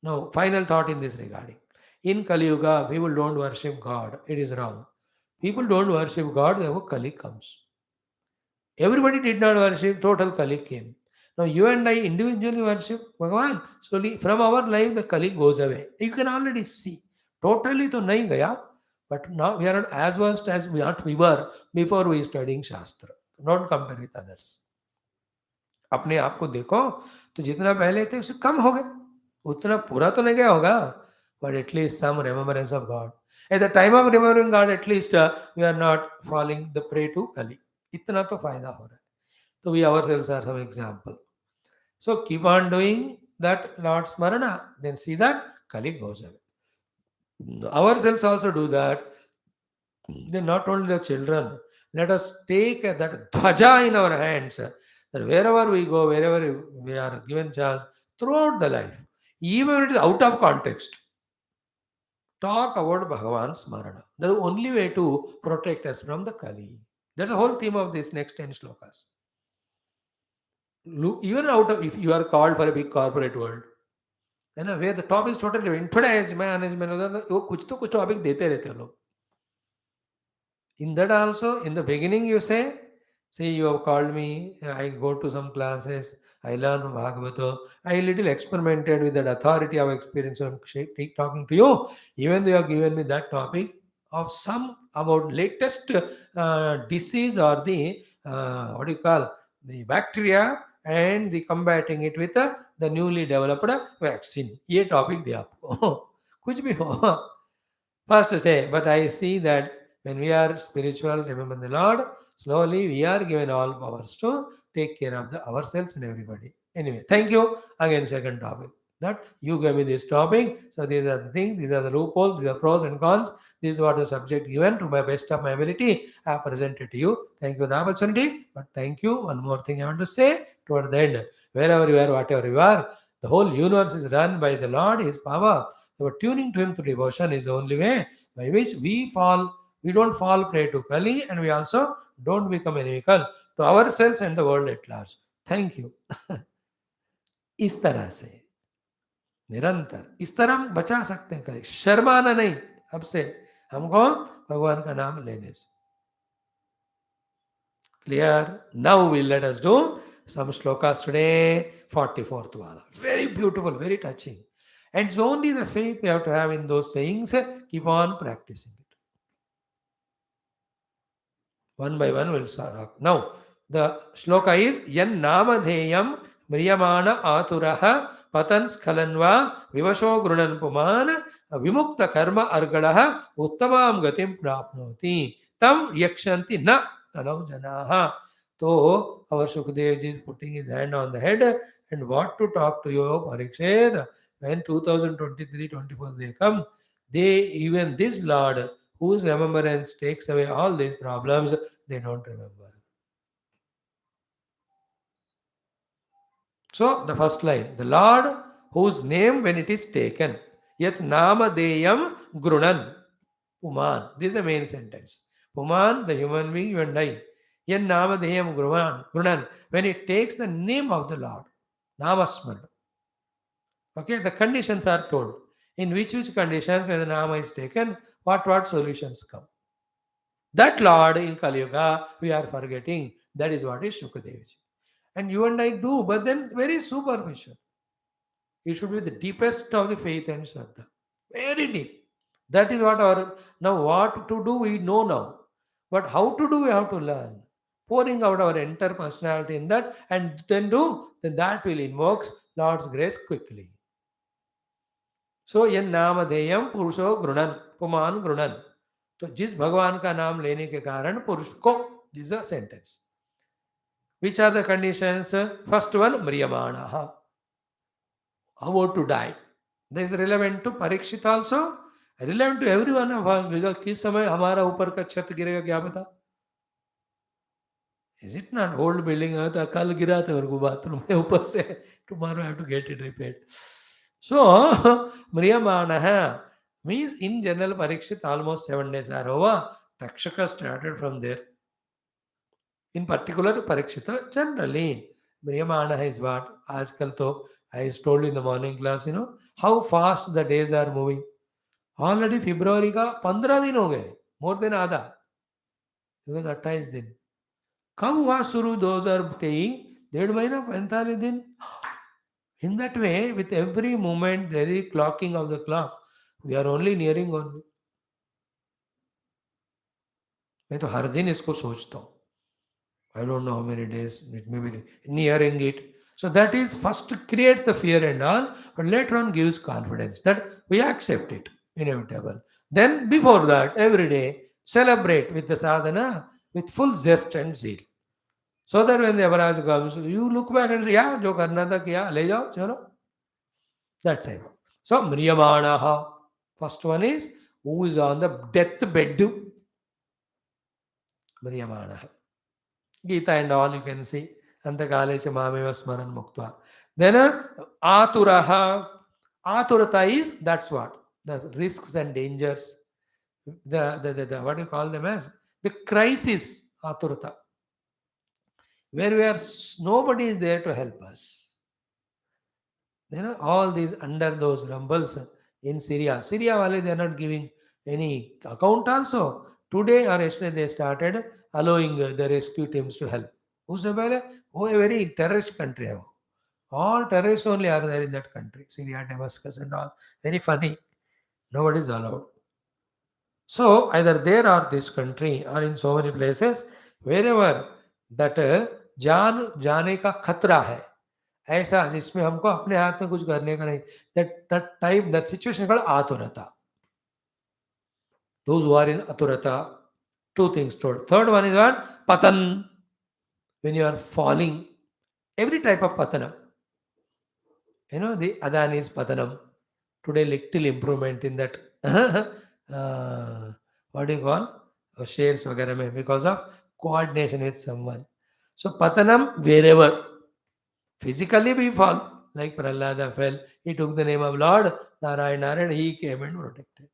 Now, final thought in this regarding. In Kaliyuga, people don't worship God. It is wrong. People don't worship God, therefore Kali comes. Everybody did not worship, total Kali came. Now you and I individually worship Bhagavan. Slowly from our life the Kali goes away. You can already see. Totally to nahi gaya, but now we are not as worst as we were before we studying Shastra. Don't compare with others. अपने आप को देखो तो जितना पहले थे उससे कम हो गए. उतना पूरा तो नहीं गया होगा, but at least some remembrance of God. At the time of remembering God, at least we are not falling the prey to Kali. इतना तो फायदा हो रहा है. So we ourselves are some example. So keep on doing that Lord Smarana, then see that Kali goes away. Ourselves also do that. Then not only the children, let us take that dhwaja in our hands, that wherever we go, wherever we are given chance, throughout the life, even if it is out of context, talk about Bhagavan Smarana. That's the only way to protect us from the Kali. That's the whole theme of this next 10 slokas. Look, even out of, if you are called for a big corporate world, है ना, where the topic is totally different. Today's management, वो कुछ तो कुछ topic देते रहते हैं लोग. In that also, in the beginning you say you have called me, I go to some classes, I learn Bhagavatam, I little experimented with that authority of experience of talking to you, even though you have given me that topic of some about latest disease or the, what do you call, the bacteria and the combating it with the newly developed vaccine. ये topic दे आपको कुछ भी हो. First to say, but I see that when we are spiritual, remember the Lord, slowly we are given all powers to take care of ourselves and everybody. Anyway, thank you. Again, second topic. That you gave me this topic. So these are the things, these are the loopholes, these are pros and cons. This is what the subject given to my best of my ability. I have presented to you. Thank you for the opportunity. But thank you. One more thing I want to say toward the end. Wherever you are, whatever you are, the whole universe is run by the Lord, His power. So tuning to Him through devotion is the only way by which we don't fall prey to Kali, and we also don't become inimical to ourselves and the world at large. Thank you. इस तरह से निरंतर इस तरह हम बचा सकते हैं कली. शर्माना नहीं अब से हमको भगवान का नाम लेने से. Clear? Now we'll let us do some slokas today. 44th wala. Very beautiful, very touching. And it's only the faith we have to have in those sayings. Keep on practicing it. One by one we'll start. Now, the shloka is Yan Namadheyam Mriyamana Aturaha Patan Skalanva Vivasho Grunan Puman Vimukta Karma Argadaha Uttamam Gatim Prapnoti Tam Yakshanti Na Talau Janaha. So, our SHUKADEVJI is putting his hand on the head and what to talk to you, Parikshit. When 2023-24 they come, even this Lord whose remembrance takes away all these problems, they don't remember. So the first line, the Lord whose name when it is taken, yet namadeyam grunan, Puman. This is the main sentence. Puman, the human being, you and I. Yet namadeyam grunan, when it takes the name of the Lord, namasmana. Okay, the conditions are told. In which conditions when the nama is taken, what solutions come. That Lord in Kaliyuga, we are forgetting. That is what is SHUKA. And you and I do, but then very superficial. It should be the deepest of the faith and Shraddha. Very deep. That is what our, now what to do we know now. But how to do we have to learn. Pouring out our entire personality in that and then that will invoke Lord's grace quickly. So यन नामधेयम पुरुषो गृणन पुमान गृणन. तो जिस भगवान का नाम लेने के कारण पुरुष को, this a sentence. Which are the conditions? First one, mriyamanaha, about to die. This is relevant to Parikshit also, relevant to every one of us, because किस समय हमारा ऊपर का छत गिरेगा क्या पता. Is it not? Old building है तो कल गिरा था मेरे को बाथरूम में ऊपर से, tomorrow I have to get it repaired. So mriyamanaha means in general Parikshit almost 7 days are over. Takshaka started from there. In particular Parikshita generally mriyamanaha is what आजकल तो I told you in the morning class, how fast the days are moving. Already February का 15 दिन हो गए, more than आधा, because 28 दिन. कब हुआ शुरू 2023? 1.5 महीना 45 दिन. In that way, with every moment, every clocking of the clock, we are only nearing only. मैं तो हर दिन इसको सोचता हूँ. I don't know how many days, it may be nearing it. So that is first creates the fear and all, but later on gives confidence that we accept it, inevitable. Then before that, every day, celebrate with the sadhana with full zest and zeal. So that when the Avaraj comes, you look back and say, yeah, jo karna tha kiya, le jao, chalo. That type. So, mriyamanaha. First one is, who is on the deathbed. Mriyamanaha. Gita and all you can see. Antakale cha mameva smaran muktva. Then, aturaha. Aturata is, that's what? The risks and dangers. The what do you call them as? The crisis, aturata. Where nobody is there to help us. All these under those rumbles in Syria. Syria wale, they are not giving any account also. Today or yesterday they started allowing the rescue teams to help. Who's a very terrorist country. All terrorists only are there in that country. Syria, Damascus and all. Very funny. Nobody is allowed. So either there or this country or in so many places, wherever that जाने का खतरा है, ऐसा जिसमें हमको अपने हाथ में कुछ करने का नहीं, that situation called aturata. Those who are in aturata, two things told. Third one is what? Patan. When you are falling, every type of patanam. The Adani's patanam. Today little improvement in that. What do you call? Shares वगैरह में, because of coordination with someone. So patanam wherever. Physically we fall, like Prahlada fell. He took the name of Lord Narayana and he came and protected.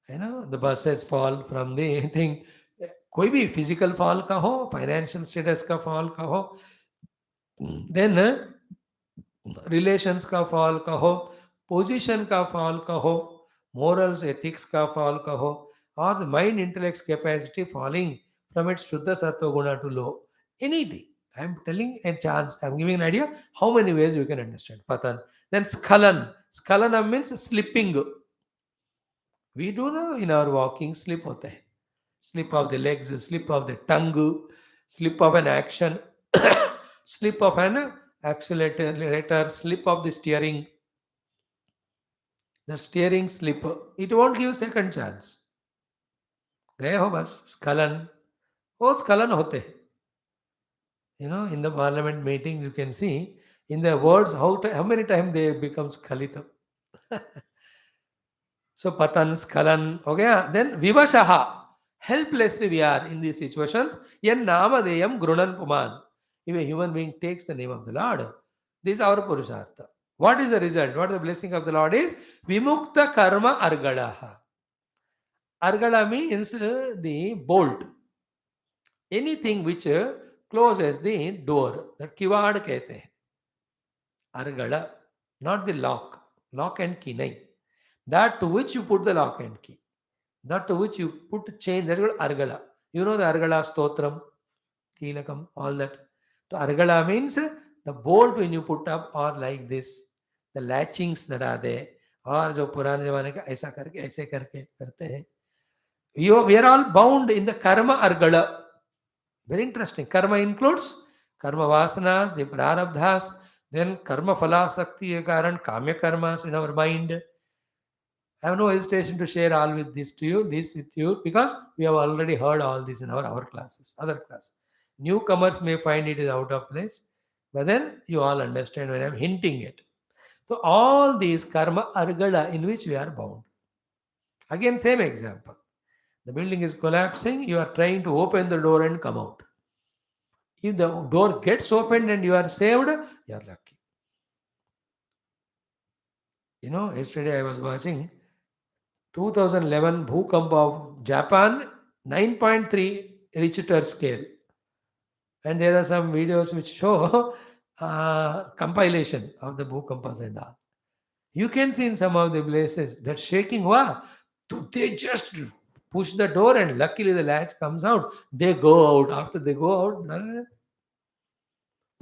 The buses fall from the thing. कोई भी physical fall का हो, financial status का fall का हो, then relations का fall का हो, position का fall का हो, morals, ethics का fall का हो, or the mind intellect's capacity falling from its Shuddha Sattva Guna to low. Anything. I am telling a chance. I am giving an idea how many ways you can understand. Patan. Then skalan. Skalanam means slipping. We do know in our walking slip होता है. Slip of the legs, slip of the tongue, slip of an action, slip of an accelerator, slip of the steering. The steering slip. It won't give second chance. गए हो बस. Skalan. वो स्खलन होते हैं. In the parliament meetings, you can see in the words how many times they become skhalita. So patan, skhalan, okay. Then vivashaha, helplessly we are in these situations. Yan namadeyam grunan puman. if a human being takes the name of the Lord, this is our Purushartha. What is the result? What is the blessing of the Lord is Vimukta Karma Argalaha. Argala means the bolt. Anything which closes the door. That kivad कहते हैं. Argala, not the lock. Lock and key. नहीं. That to which you put the lock and key. That to which you put chain. That is called Argala. You know the Argala Stotram, Kilakam, all that. So Argala means the bolt when you put up or like this. The latchings that are there. और जो पुराने जमाने का ऐसा करके ऐसे करके करते हैं. We are all bound in the karma argala. Very interesting. Karma includes karma vasanas, the prarabdhas, then karma phala sakti karan, kamya karmas in our mind. I have no hesitation to share all with this with you, because we have already heard all this in our classes, other classes. Newcomers may find it is out of place, but then you all understand when I am hinting it. So all these karma argala in which we are bound. Again, same example. The building is collapsing, you are trying to open the door and come out. If the door gets opened and you are saved, you are lucky. You know, yesterday I was watching 2011 Bhukampa of Japan, 9.3 Richter scale. And there are some videos which show compilation of the Bhukampas and all. You can see in some of the places that shaking, wow, they just push the door and luckily the latch comes out. They go out. After they go out,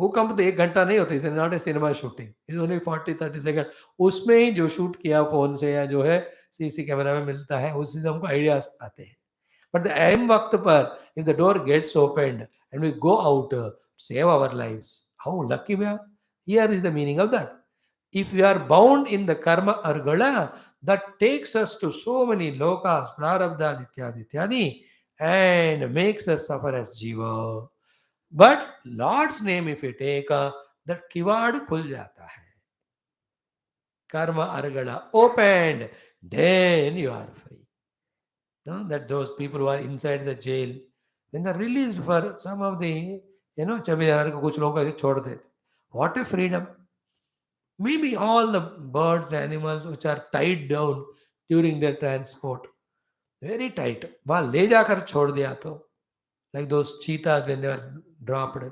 भूकंप तो 1 घंटा नहीं होता, is not a cinema shooting, is only 40-30 second. उसमें ही जो shoot किया phone से या जो है सीसी कैमरा में मिलता है, उससे से हमको आइडियाज आते हैं. बट द एम वक्त पर if the door gets opened and we go out, save our lives, how lucky we are. Here is the meaning of that. If we are bound in the karma argala, that takes us to so many lokas, prarabdhas, ityadi, and makes us suffer as jiva. But Lord's name if you take, that kivad khul jata hai. Karma argala opened, then you are free. No? That those people who are inside the jail, when they are released for some of the, चबेदार को कुछ लोग ऐसे छोड़ देते. What a freedom. Maybe all the birds, animals which are tied down during their transport, very tight, वहाँ ले जाकर छोड़ दिया तो, like those cheetahs when they were dropped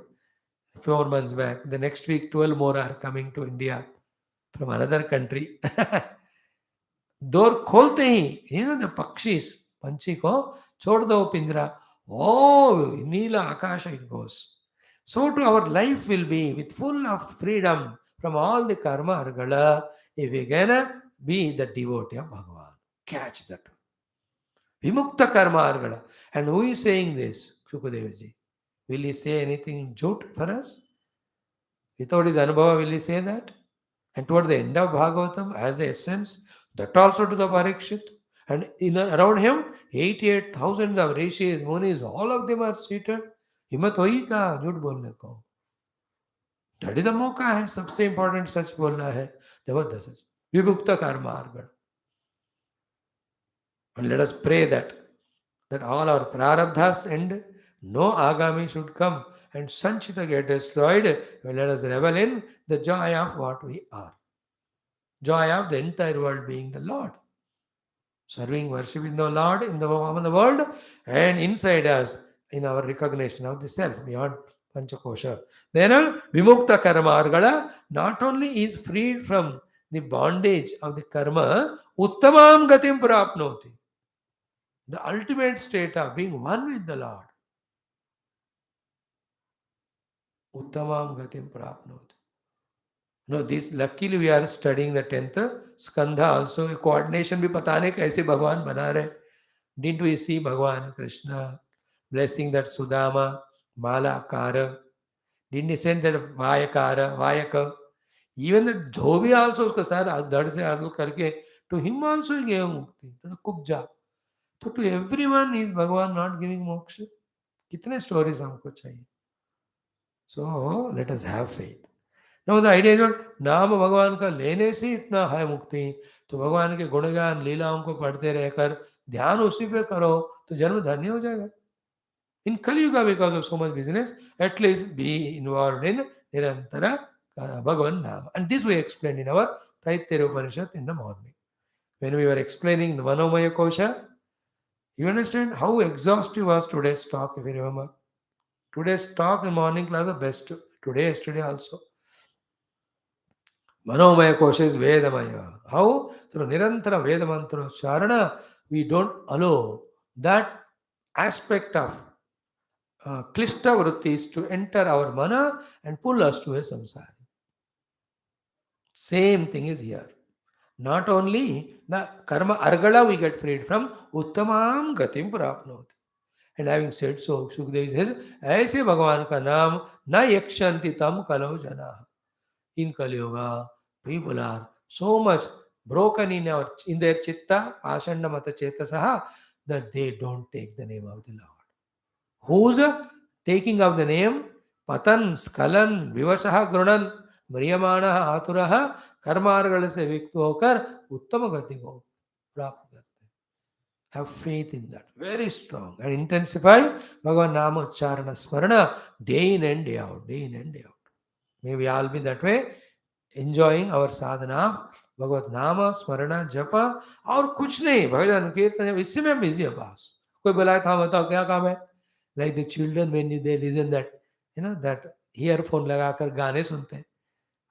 4 months back. The next week 12 more are coming to India from another country. Door खोलते ही the pakshis, पंछी को छोड़ दो पिंजरा, नीला आकाश it goes. So to our life will be with full of freedom from all the karma argala if we can be the devotee of Bhagavan. Catch that. Vimukta karma argala. And who is saying this? Shukadevji. Will he say anything jut for us? Without his anubhava, will he say that? And toward the end of Bhagavatam, as the essence, that also to the Parikshit. And around him, 88,000 of rishis, munis, all of them are seated. हिम्मत होगी का झूठ बोलने को? That is the मौका है, सबसे important सच बोलना है, जबरदस्त सच, विमुक्त कर्म मार्ग. And let us pray that all our prarabdhas end, no agami should come, and sanchita get destroyed. Well, let us revel in the joy of what we are. Joy of the entire world being the Lord. Serving, worshiping the Lord in the world, and inside us, in our recognition of the self beyond Panchakosha. Then Vimukta Karma Argala not only is freed from the bondage of the karma, Uttamam Gatim Prapnoti. The ultimate state of being one with the Lord. Uttamam Gatim Prapnoti. No, this luckily we are studying the 10th skandha also. Coordination भी पता नहीं कैसे भगवान बना रहे. Didn't we see Bhagavan Krishna blessing that Sudama, Malakara? Didn't he send that Vayakara, Vayaka? Even that Dhobi also उसका सारा धड़ से आदल करके to him also he gave mukti, to Kubja. So to everyone is Bhagavan not giving moksha. कितने stories हमको चाहिए. So let us have faith. Now the idea is that नाम भगवान का लेने से इतना है मुक्ति, तो भगवान के गुणगान लीलाओं को पढ़ते रहकर ध्यान उसी पे करो तो जन्म धन्य हो जाएगा. In Kali Yuga, because of so much business, at least be involved in Nirantara Bhagavan Nama. And this we explained in our Taittiriya Upanishad in the morning. When we were explaining the Manomaya Kosha, you understand how exhaustive was today's talk, if you remember. Today's talk in morning class the best. Today, yesterday also. Manomaya Kosha is Vedamaya. How? Through Nirantara Veda Mantra Charana, we don't allow that aspect of klishta vrittis to enter our mana and pull us to a samsara. Same thing is here. Not only the karma argala we get freed from, uttamam gatim prapnoti. And having said so, Shukdev says, ऐसे भगवान का नाम न यक्षन्ति तम कलो जना. In Kali Yuga, people are so much broken in their chitta, pasanda mata chetasaha, that they don't take the name of the Lord. Who's taking of the name? Patan, Skalan, Vivasaha, Grunan, Mriyamana, Aturaha, कर्मार्गल से विक्त होकर उत्तम गति को प्राप्त करते हैं. Have faith in that, very strong, and intensify Bhagavan Nama Ucharana Smarana day in and day out, day in and day out. May we all be that way, enjoying our sadhana, भगवत नाम स्मरण जप और कुछ नहीं, भजन कीर्तन इससे में busy है बस. कोई बुलाए था बताओ क्या काम है. Like the children when they listen that, that earphone लगाकर गाने सुनते हैं.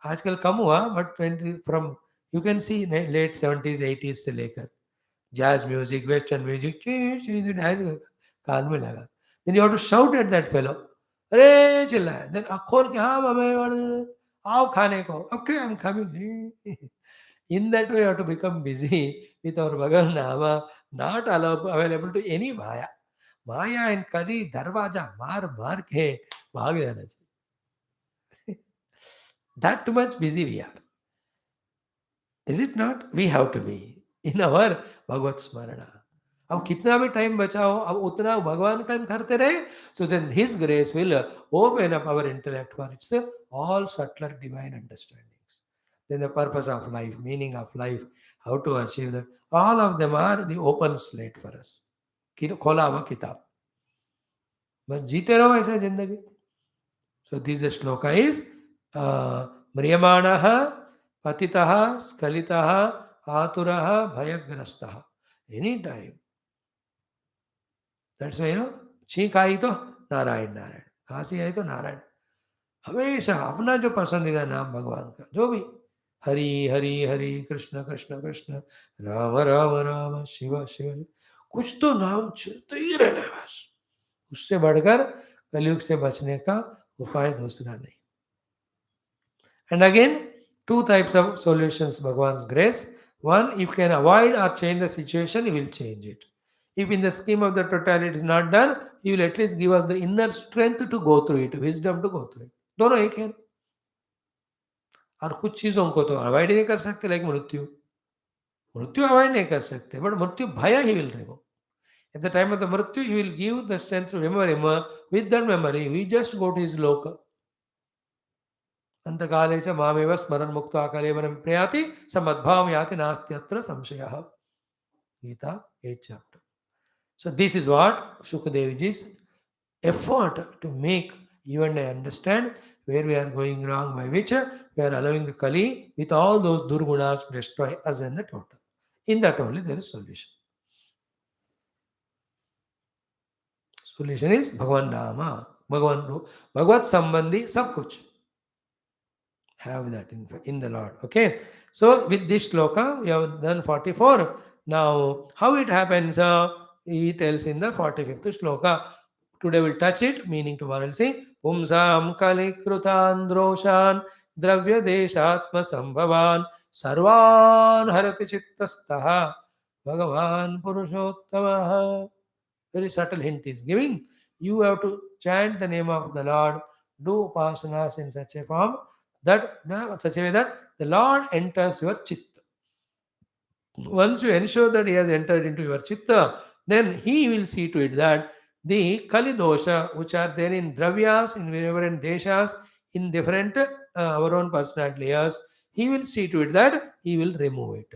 आजकल कम हुआ, but 20 from you can see late 70s 80s से लेकर जैज म्यूजिक, वेस्टर्न म्यूजिक, कान में लगा. Then you have to shout at that fellow, अरे चिल्लाए. देन खोल के, हाँ मम्मी आओ खाने को, okay I am coming. In that way, you have to become busy with our Bhagavan Nama, not available to any Maya. Maya and Kali darwaja मार के भाग जाना चाहिए. That much busy we are. Is it not? We have to be in our Bhagavad Smarana. अब कितना भी time बचाओ, अब उतना भगवान का हम करते रहे, so then His grace will open up our intellect for its all subtler divine understandings. Then the purpose of life, meaning of life, how to achieve that, all of them are the open slate for us. खोला हुआ किताब, बस जीते रहो ऐसा जिंदगी. So this shloka is म्रियमाणः पतितः स्खलितः आतुरः भयग्रस्तः. Any time. That's why, छींक आई तो नारायण नारायण, खांसी आई तो नारायण. हमेशा अपना जो पसंदीदा नाम भगवान का, जो भी, हरि हरि हरि, कृष्ण कृष्ण कृष्ण, राम राम राम, शिव शिव, कुछ तो नाम चलते ही रहना बस. उससे बढ़कर कलयुग से बचने का उपाय दूसरा नहीं. And again, two types of solutions, Bhagavan's grace. One, if you can avoid or change the situation, He will change it. If in the scheme of the totality it is not done, He will at least give us the inner strength to go through it, wisdom to go through it. दोनों एक है. और कुछ चीज़ों को तो avoid नहीं कर सकते, लाइक मृत्यु. मृत्यु अवॉइड नहीं कर सकते, बट मृत्यु भय He will remove. At the time of the mrityu, He will give the strength to remember Him. With that memory, we just go to His loka. अंतकाले च मामेव स्मरन् मुक्त्वा कलेवरं प्रयाति समद्भावं याति नास्त्यत्र संशयः. Gita 8th chapter. So this is what DEVJI'S effort to make you and I understand where we are going wrong, by which we are allowing the Kali with all those durgunas to destroy us and the total. In that only there is solution. Solution is Bhagavan Nama, Bhagavad Sambandhi, sab kuch. Have that in the Lord. Okay. So with this shloka, we have done 44. Now, how it happens, he tells in the 45th shloka. Today we'll touch it, meaning tomorrow we'll sing. Pumsam kali krutan droshan dravya deshatma sambhavan sarvan harati chittastaha Bhagavan Purushottamaha. Very subtle hint is giving. You have to chant the name of the Lord, do upasanas in such a form that such a way that the Lord enters your chitta. Once you ensure that He has entered into your chitta, then He will see to it that the Kali dosha, which are there in dravyas, in different deshas, in different our own personality layers, He will see to it that He will remove it.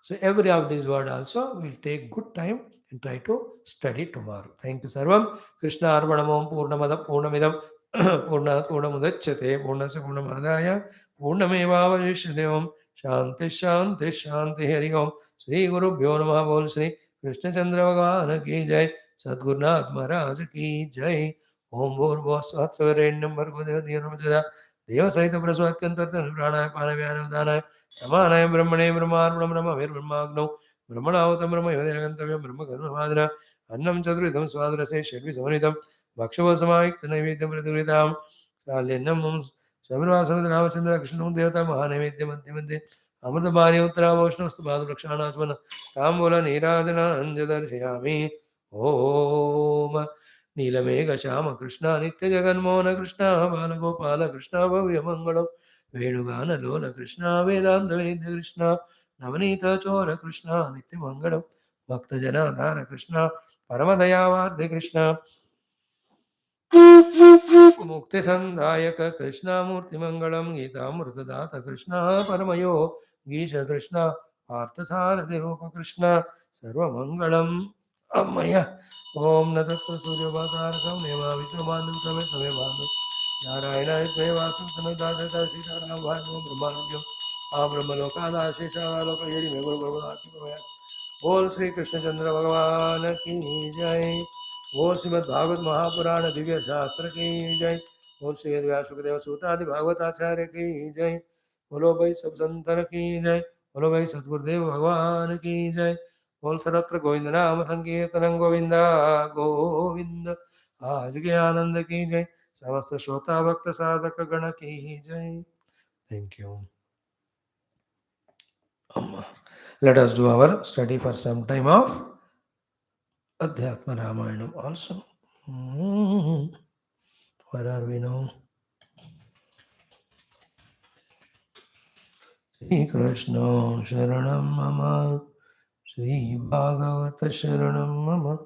So every of these words also will take good time and try to study tomorrow. Thank you, Sarvam. Krishna Arvanamam Purnamada Purnamidam Purna Purnamudachyate Purnasya Purnamadaya Purnamevavashishyate. Shanti Shanti Shanti Hari Om. Shri Guru Bhyo Namaha. Bol Shri Krishna Chandra Bhagavan ki jai. Sadgurunath Maharaj ki jai. Om Bhurvah Svat Savarendam Bhargo Devadhya Namajada Deva Saita Prasvatyantartan Pranaya Panavayana Udanaya Samanaya Brahmane Brahmarpanam Brahma Vir Brahmagno Brahmanavatam Brahma Yodiragantavya Brahma Karmavadra Annam Chadridam Svadrase Shadvi Samanitam Bhakshavasamayik Naivedyam Praturitam Shalinam Samirvasam Ramachandra Krishna Devata Mahanevedyam Antimante Amrita Bhani Uttara Vaishnav Bhadu Lakshana Asmana Tambola Nirajana Anjadarshayami Om नीलमेघ Shyam Krishna नित्य जगन्मोहन कृष्ण बालगोपाल कृष्ण भव्य मंगल वेणुगान लोल कृष्ण वेदांत वेद्य कृष्ण नवनीत चोर कृष्ण नित्य मंगल भक्त जनाधार कृष्ण परम दयावार्थ कृष्ण मुक्ति संदायक कृष्ण मूर्ति मंगलम गीतामृतदात कृष्ण परमयो गीश कृष्ण पार्थसारथि रूप कृष्ण सर्वमंगलम अमय ओम न तत्र सूर्यभातारकं नेमा विष्णुमानं तमे तमे भानु नारायणाय त्वे वासं तमे दासता सीताराम भानु ब्रह्मानुजम आ ब्रह्मलोकादाशेषालोक यदि मे गुरु गुरुनाथ बोल श्री कृष्णचंद्र भगवान की जय। बोल श्रीमद् भागवत महापुराण दिव्य शास्त्र की जय। बोल श्री व्यास सुखदेव सूतादि भागवताचार्य की जय। बोलो भाई सब संतन की जय। बोलो भाई सतगुरुदेव भगवान की जय। बोल सर्वत्र गोविंद नाम संकीर्तनं गोविंदा गोविंद। आज के आनंद की जय। समस्त श्रोता भक्त साधक गण की जय। Thank you. Let us do our study for some time of Adhyatma Ramayanam also. Where are we now? Shri Krishna Sharanam Mama Shri Bhagavata Sharanam Mama